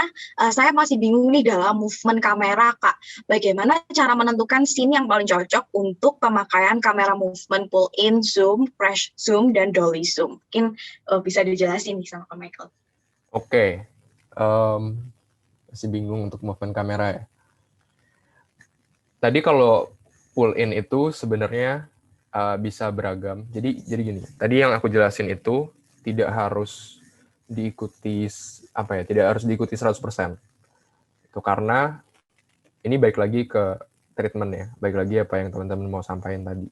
saya masih bingung nih dalam movement kamera, Kak. Bagaimana cara menentukan scene yang paling cocok untuk pemakaian kamera movement pull-in, zoom, fresh zoom, dan dolly zoom? Mungkin bisa dijelasin nih sama Kak Michael. Oke. Masih bingung untuk movement kamera ya. Tadi kalau pull-in itu sebenarnya bisa beragam. Jadi gini, tadi yang aku jelasin itu tidak harus diikuti tidak harus diikuti 100%. Itu karena ini baik lagi ke treatment ya, baik lagi apa yang teman-teman mau sampaikan tadi.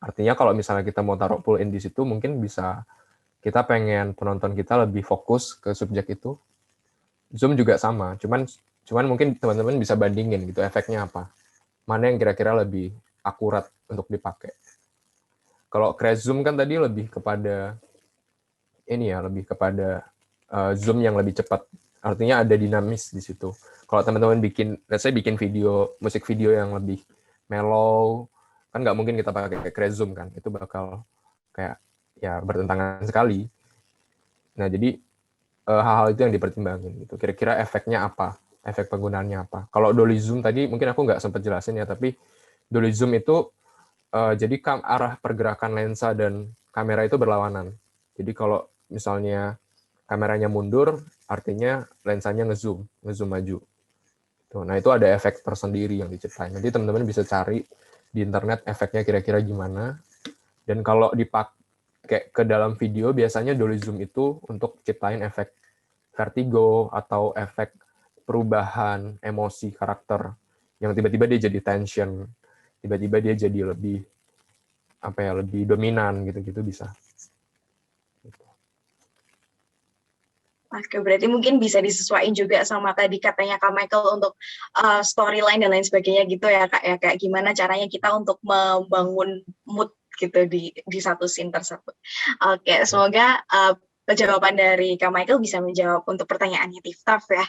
Artinya kalau misalnya kita mau taruh pull in di situ, mungkin bisa kita pengen penonton kita lebih fokus ke subjek itu. Zoom juga sama, cuman mungkin teman-teman bisa bandingin gitu efeknya apa. Mana yang kira-kira lebih akurat untuk dipakai. Kalau crash zoom kan tadi lebih kepada lebih kepada zoom yang lebih cepat. Artinya ada dinamis di situ. Kalau teman-teman bikin video, musik video yang lebih mellow, kan nggak mungkin kita pakai crash zoom kan. Itu bakal kayak ya bertentangan sekali. Nah, jadi hal-hal itu yang dipertimbangkan gitu. Kira-kira efeknya apa? Efek penggunaannya apa? Kalau dolly zoom tadi mungkin aku nggak sempat jelasin ya, tapi dolly zoom itu jadi arah pergerakan lensa dan kamera itu berlawanan. Jadi kalau misalnya kameranya mundur, artinya lensanya ngezoom maju. Nah, itu ada efek tersendiri yang diciptain. Nanti teman-teman bisa cari di internet efeknya kira-kira gimana. Dan kalau dipakai ke dalam video, biasanya dolly zoom itu untuk ciptain efek vertigo atau efek perubahan emosi karakter yang tiba-tiba dia jadi tension, tiba-tiba dia jadi lebih lebih dominan gitu-gitu bisa. Oke, berarti mungkin bisa disesuaikan juga sama tadi katanya Kak Michael untuk storyline dan lain sebagainya gitu ya Kak ya, kayak gimana caranya kita untuk membangun mood gitu di satu scene tersebut. Oke, semoga jawaban dari Kak Michael bisa menjawab untuk pertanyaannya Tiftaf ya.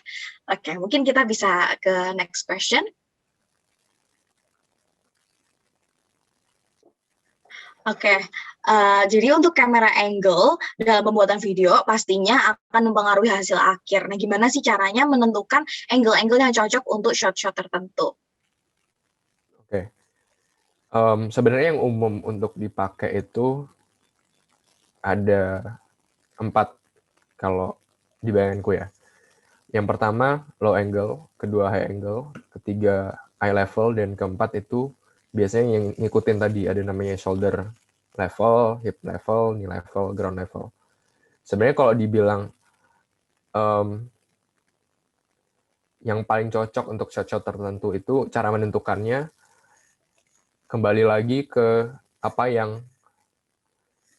Oke, mungkin kita bisa ke next question. Oke, jadi untuk kamera angle dalam pembuatan video pastinya akan mempengaruhi hasil akhir. Nah, gimana sih caranya menentukan angle-angle yang cocok untuk shot-shot tertentu? Oke. Sebenarnya yang umum untuk dipakai itu ada 4 kalau di bayanganku ya. Yang pertama low angle, kedua high angle, ketiga eye level, dan keempat itu biasanya yang ngikutin tadi ada namanya shoulder level, hip level, knee level, ground level. Sebenarnya kalau dibilang yang paling cocok untuk shot-shot tertentu itu cara menentukannya kembali lagi ke apa yang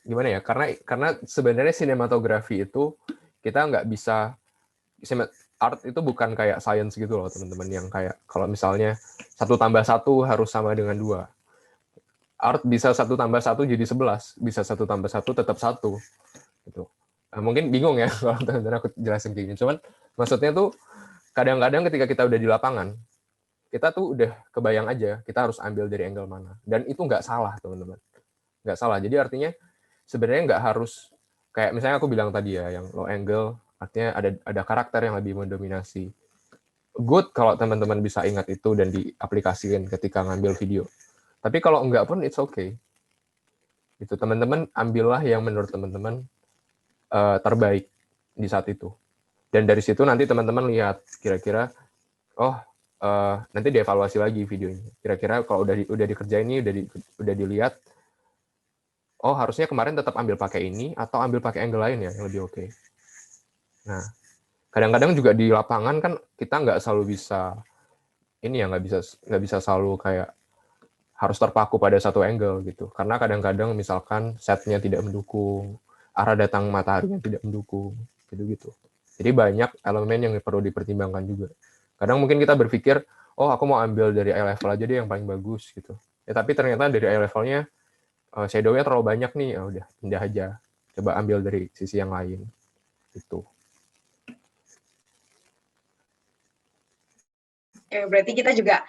gimana ya, karena sebenarnya sinematografi itu kita nggak bisa, art itu bukan kayak science gitu loh teman-teman, yang kayak kalau misalnya 1+1 harus sama dengan 2. Art bisa 1+1 jadi 11, bisa 1+1 tetap 1 gitu. Mungkin bingung ya kalau teman-teman aku jelasin kayak gini, cuman maksudnya tuh kadang-kadang ketika kita udah di lapangan, kita tuh udah kebayang aja kita harus ambil dari angle mana, dan itu nggak salah teman-teman, nggak salah. Jadi artinya sebenarnya nggak harus kayak misalnya aku bilang tadi ya, yang low angle artinya ada karakter yang lebih mendominasi. Good kalau teman-teman bisa ingat itu dan diaplikasikan ketika ngambil video. Tapi kalau enggak pun it's okay. Itu teman-teman ambillah yang menurut teman-teman terbaik di saat itu. Dan dari situ nanti teman-teman lihat kira-kira nanti dievaluasi lagi videonya. Kira-kira kalau udah dikerjain ini, udah dilihat, harusnya kemarin tetap ambil pakai ini atau ambil pakai angle lain ya yang lebih oke. Nah, kadang-kadang juga di lapangan kan kita nggak selalu bisa ini ya, nggak bisa selalu kayak harus terpaku pada satu angle gitu, karena kadang-kadang misalkan setnya tidak mendukung, arah datang mataharinya tidak mendukung, gitu. Jadi banyak elemen yang perlu dipertimbangkan juga. Kadang mungkin kita berpikir, oh aku mau ambil dari eye level aja deh yang paling bagus gitu. Ya tapi ternyata dari eye levelnya shadow-nya terlalu banyak nih, ya udah pindah aja, coba ambil dari sisi yang lain gitu. Oke, berarti kita juga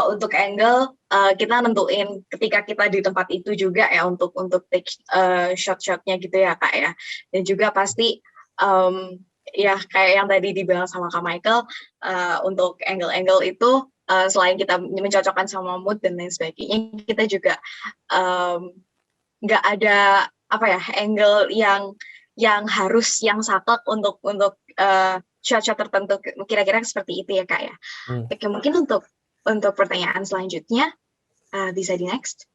untuk angle kita nentuin ketika kita di tempat itu juga ya untuk take shot-shotnya gitu ya Kak ya. Dan juga pasti ya kayak yang tadi dibilang sama Kak Michael, untuk angle-angle itu selain kita mencocokkan sama mood dan lain sebagainya, kita juga nggak ada apa ya angle yang harus yang saklek untuk shot-shot tertentu, kira-kira seperti itu ya Kak ya. Oke, mungkin untuk pertanyaan selanjutnya bisa di next.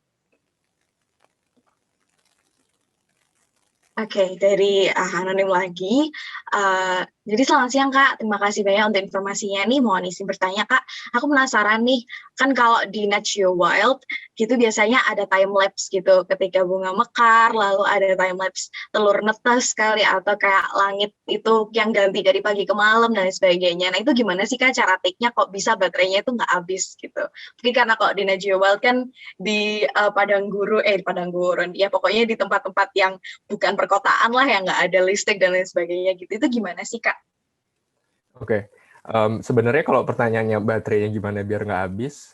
Oke, dari anonim lagi. Jadi selamat siang Kak, terima kasih banyak untuk informasinya nih. Mohon izin bertanya Kak, aku penasaran nih, kan kalau di Nat Geo Wild gitu biasanya ada time lapse gitu ketika bunga mekar, lalu ada time lapse telur netes kali atau kayak langit itu yang ganti dari pagi ke malam dan sebagainya. Nah itu gimana sih Kak cara take-nya kok bisa baterainya itu nggak habis gitu? Mungkin karena kalau di Nat Geo Wild kan di padang gurun, ya pokoknya di tempat-tempat yang bukan perkotaan lah yang nggak ada listrik dan lain sebagainya gitu. Itu gimana sih Kak? Oke. Sebenarnya kalau pertanyaannya baterainya gimana biar nggak habis,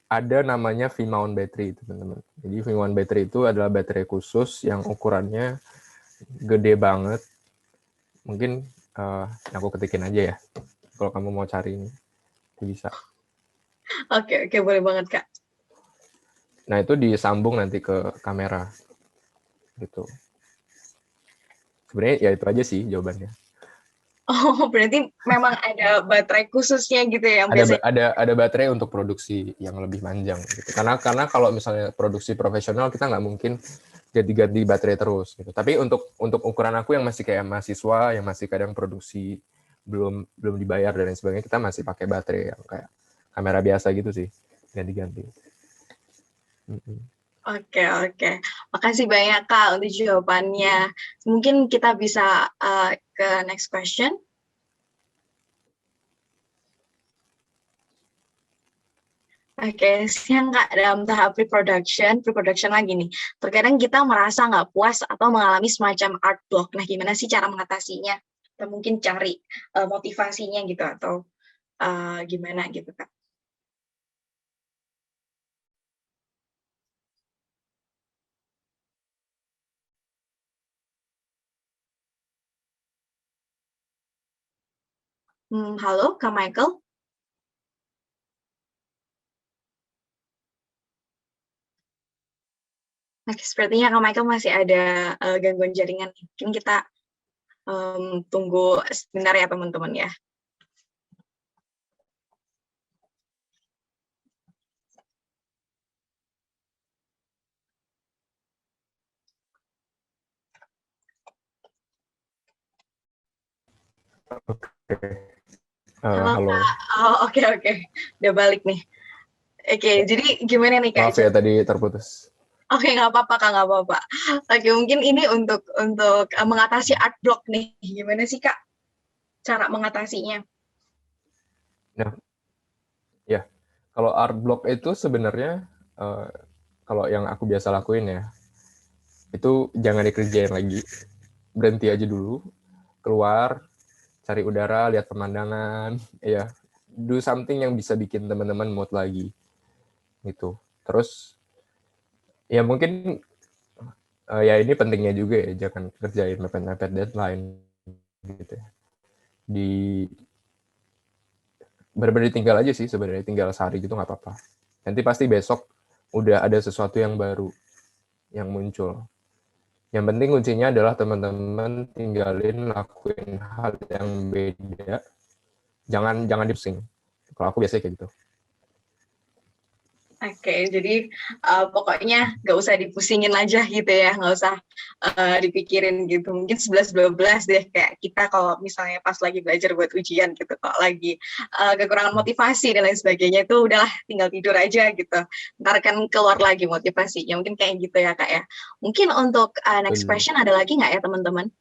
ada namanya V-mount battery, teman-teman. Jadi V-mount battery itu adalah baterai khusus yang ukurannya gede banget. Mungkin aku ketikin aja ya. Kalau kamu mau cari ini, bisa. Oke, boleh banget Kak. Nah itu disambung nanti ke kamera, gitu. Sebenarnya ya itu aja sih jawabannya. Oh, berarti memang ada baterai khususnya gitu ya yang biasanya. Ada baterai untuk produksi yang lebih panjang gitu. Karena kalau misalnya produksi profesional kita nggak mungkin ganti-ganti baterai terus gitu. Tapi untuk ukuran aku yang masih kayak mahasiswa yang masih kadang produksi belum dibayar dan lain sebagainya, kita masih pakai baterai yang kayak kamera biasa gitu sih, ganti-ganti. Oke. Makasih banyak Kak untuk jawabannya. Mungkin kita bisa ke next question. Oke, siang Kak, dalam tahap pre-production lagi nih. Terkadang kita merasa nggak puas atau mengalami semacam art block. Nah, gimana sih cara mengatasinya? Atau mungkin cari motivasinya gitu atau gimana gitu Kak? Halo, Kak Michael? Oke, sepertinya Kak Michael masih ada gangguan jaringan. Mungkin kita tunggu sebentar ya teman-teman ya. Halo. Kak. Oh, oke. Udah balik nih. Oke, jadi gimana nih Kak? Maaf ya tadi terputus. Oke, nggak apa-apa Kak, nggak apa-apa. Oke, mungkin ini untuk mengatasi art block nih. Gimana sih Kak cara mengatasinya? Nah, ya, kalau art block itu sebenarnya kalau yang aku biasa lakuin ya, itu jangan dikerjain lagi, berhenti aja dulu, keluar, cari udara, lihat pemandangan, ya, do something yang bisa bikin teman-teman mood lagi, gitu. Terus, ya mungkin ya ini pentingnya juga ya, jangan kerjain mepet-mepet deadline, gitu ya. Benar-benar tinggal aja sih sebenarnya, tinggal sehari gitu nggak apa-apa. Nanti pasti besok udah ada sesuatu yang baru yang muncul. Yang penting kuncinya adalah teman-teman tinggalin lakuin hal yang beda. Jangan dipusing. Kalau aku biasanya kayak gitu. Oke, jadi pokoknya nggak usah dipusingin aja gitu ya, nggak usah dipikirin gitu. Mungkin 11-12 deh kayak kita kalau misalnya pas lagi belajar buat ujian gitu, kalau lagi kekurangan motivasi dan lain sebagainya itu udahlah tinggal tidur aja gitu. Ntar kan keluar lagi motivasinya, mungkin kayak gitu ya Kak ya. Mungkin untuk next Benar. question ada lagi nggak ya teman-teman?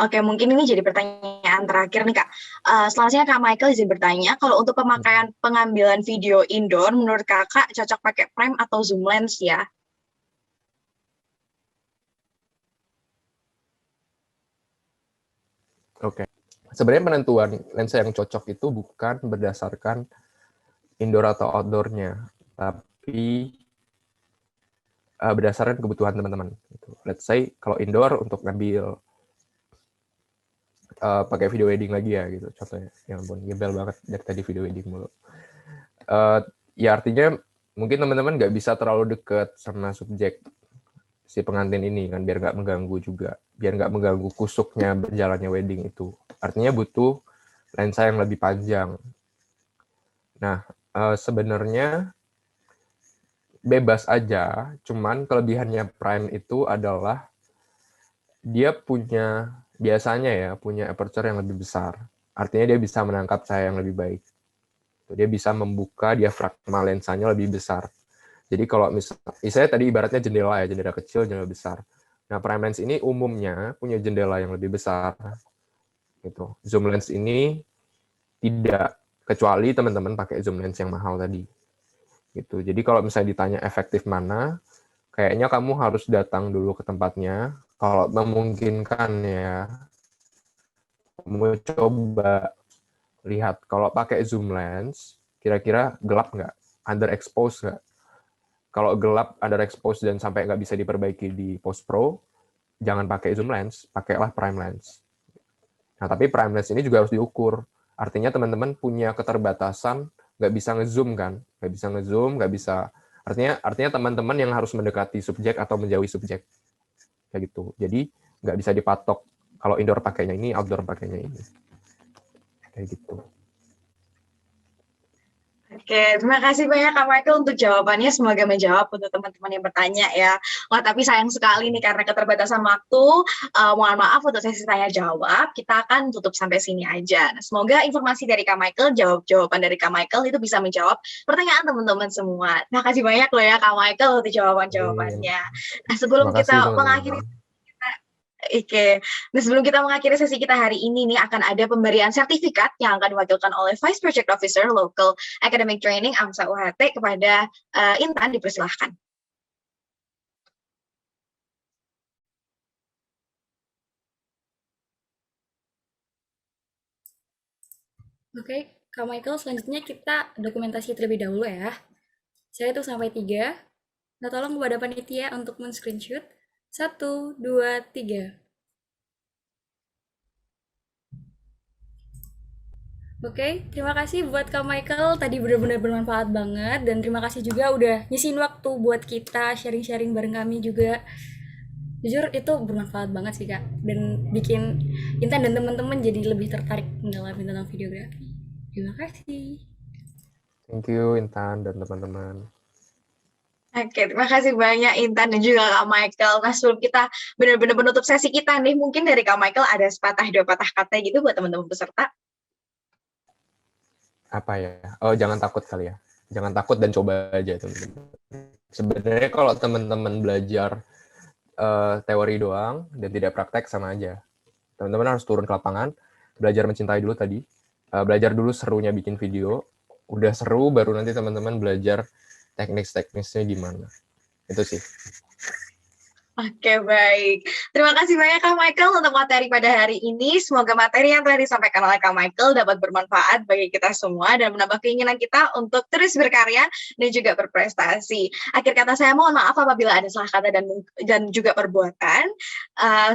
Oke, mungkin ini jadi pertanyaan terakhir nih Kak. Selanjutnya Kak Michael izin bertanya, kalau untuk pemakaian pengambilan video indoor, menurut Kakak cocok pakai prime atau zoom lens ya? Oke. Sebenarnya penentuan lensa yang cocok itu bukan berdasarkan indoor atau outdoor-nya, tapi berdasarkan kebutuhan teman-teman. Gitu. Let's say kalau indoor untuk ngambil pakai video wedding lagi ya gitu contohnya. Ya ampun, gebel banget dari tadi video wedding mulu. Ya artinya mungkin teman-teman nggak bisa terlalu dekat sama subjek si pengantin ini kan biar nggak mengganggu juga, biar nggak mengganggu kusuknya berjalannya wedding itu. Artinya butuh lensa yang lebih panjang. Nah, sebenarnya bebas aja, cuman kelebihannya prime itu adalah dia punya biasanya ya punya aperture yang lebih besar. Artinya dia bisa menangkap cahaya yang lebih baik. Dia bisa membuka diafragma lensanya lebih besar. Jadi kalau misalnya tadi ibaratnya jendela ya, jendela kecil, jendela besar. Nah, prime lens ini umumnya punya jendela yang lebih besar. Gitu. Zoom lens ini tidak, kecuali teman-teman pakai zoom lens yang mahal tadi. Gitu. Jadi kalau misalnya ditanya efektif mana, kayaknya kamu harus datang dulu ke tempatnya. Kalau memungkinkan ya, kamu coba lihat kalau pakai zoom lens, kira-kira gelap nggak? Underexposed nggak? Kalau gelap, underexposed dan sampai nggak bisa diperbaiki di post pro, jangan pakai zoom lens, pakailah prime lens. Nah, tapi prime lens ini juga harus diukur. Artinya teman-teman punya keterbatasan, nggak bisa ngezoom kan? Nggak bisa ngezoom, nggak bisa. Artinya teman-teman yang harus mendekati subjek atau menjauhi subjek. Kayak gitu. Jadi nggak bisa dipatok kalau indoor pakainya ini, outdoor pakainya ini. Kayak gitu. Oke, terima kasih banyak Kak Michael untuk jawabannya. Semoga menjawab untuk teman-teman yang bertanya ya. Wah, tapi sayang sekali nih karena keterbatasan waktu. Mohon maaf untuk sesi tanya jawab. Kita akan tutup sampai sini aja. Nah, semoga informasi dari Kak Michael, jawaban dari Kak Michael itu bisa menjawab pertanyaan teman-teman semua. Terima kasih banyak loh ya Kak Michael untuk jawaban-jawabannya. Nah, Terima sebelum kasih kita mengakhiri teman-teman. Oke, nah sebelum kita mengakhiri sesi kita hari ini nih akan ada pemberian sertifikat yang akan diwakilkan oleh Vice Project Officer Local Academic Training AMSA UHT kepada Intan, dipersilahkan. Oke, Kak Michael, selanjutnya kita dokumentasi terlebih dahulu ya. Saya hitung sampai 3. Nah, tolong kepada panitia untuk men-screenshot. 1, 2, 3. Oke, terima kasih buat Kak Michael. Tadi benar-benar bermanfaat banget. Dan terima kasih juga udah nyisiin waktu buat kita sharing-sharing bareng kami juga. Jujur itu bermanfaat banget sih Kak. Dan bikin Intan dan teman-teman jadi lebih tertarik mendalami tentang videografi. Terima kasih. Thank you Intan dan teman-teman. Oke, terima kasih banyak Intan dan juga Kak Michael. Nah, sebelum kita benar-benar menutup sesi kita nih, mungkin dari Kak Michael ada sepatah dua patah kata gitu buat teman-teman peserta. Apa ya? Oh, jangan takut kali ya. Jangan takut dan coba aja teman-teman. Sebenarnya kalau teman-teman belajar teori doang dan tidak praktek sama aja. Teman-teman harus turun ke lapangan, belajar mencintai dulu tadi, belajar dulu serunya bikin video, udah seru baru nanti teman-teman belajar teknis-teknisnya gimana. Itu sih. Oke, baik. Terima kasih banyak Kak Michael untuk materi pada hari ini. Semoga materi yang telah disampaikan oleh Kak Michael dapat bermanfaat bagi kita semua dan menambah keinginan kita untuk terus berkarya dan juga berprestasi. Akhir kata saya mohon maaf apabila ada salah kata dan juga perbuatan.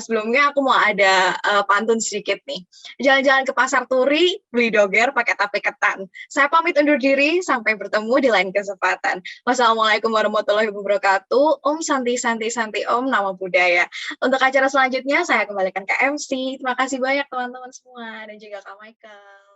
Sebelumnya aku mau ada pantun sedikit nih. Jalan-jalan ke pasar turi, beli doger pakai tape ketan. Saya pamit undur diri, sampai bertemu di lain kesempatan. Wassalamualaikum warahmatullahi wabarakatuh. Om Santi Santi Santi Om Namo Buddhaya. Untuk acara selanjutnya saya kembalikan ke MC. Terima kasih banyak teman-teman semua dan juga Kak Michael.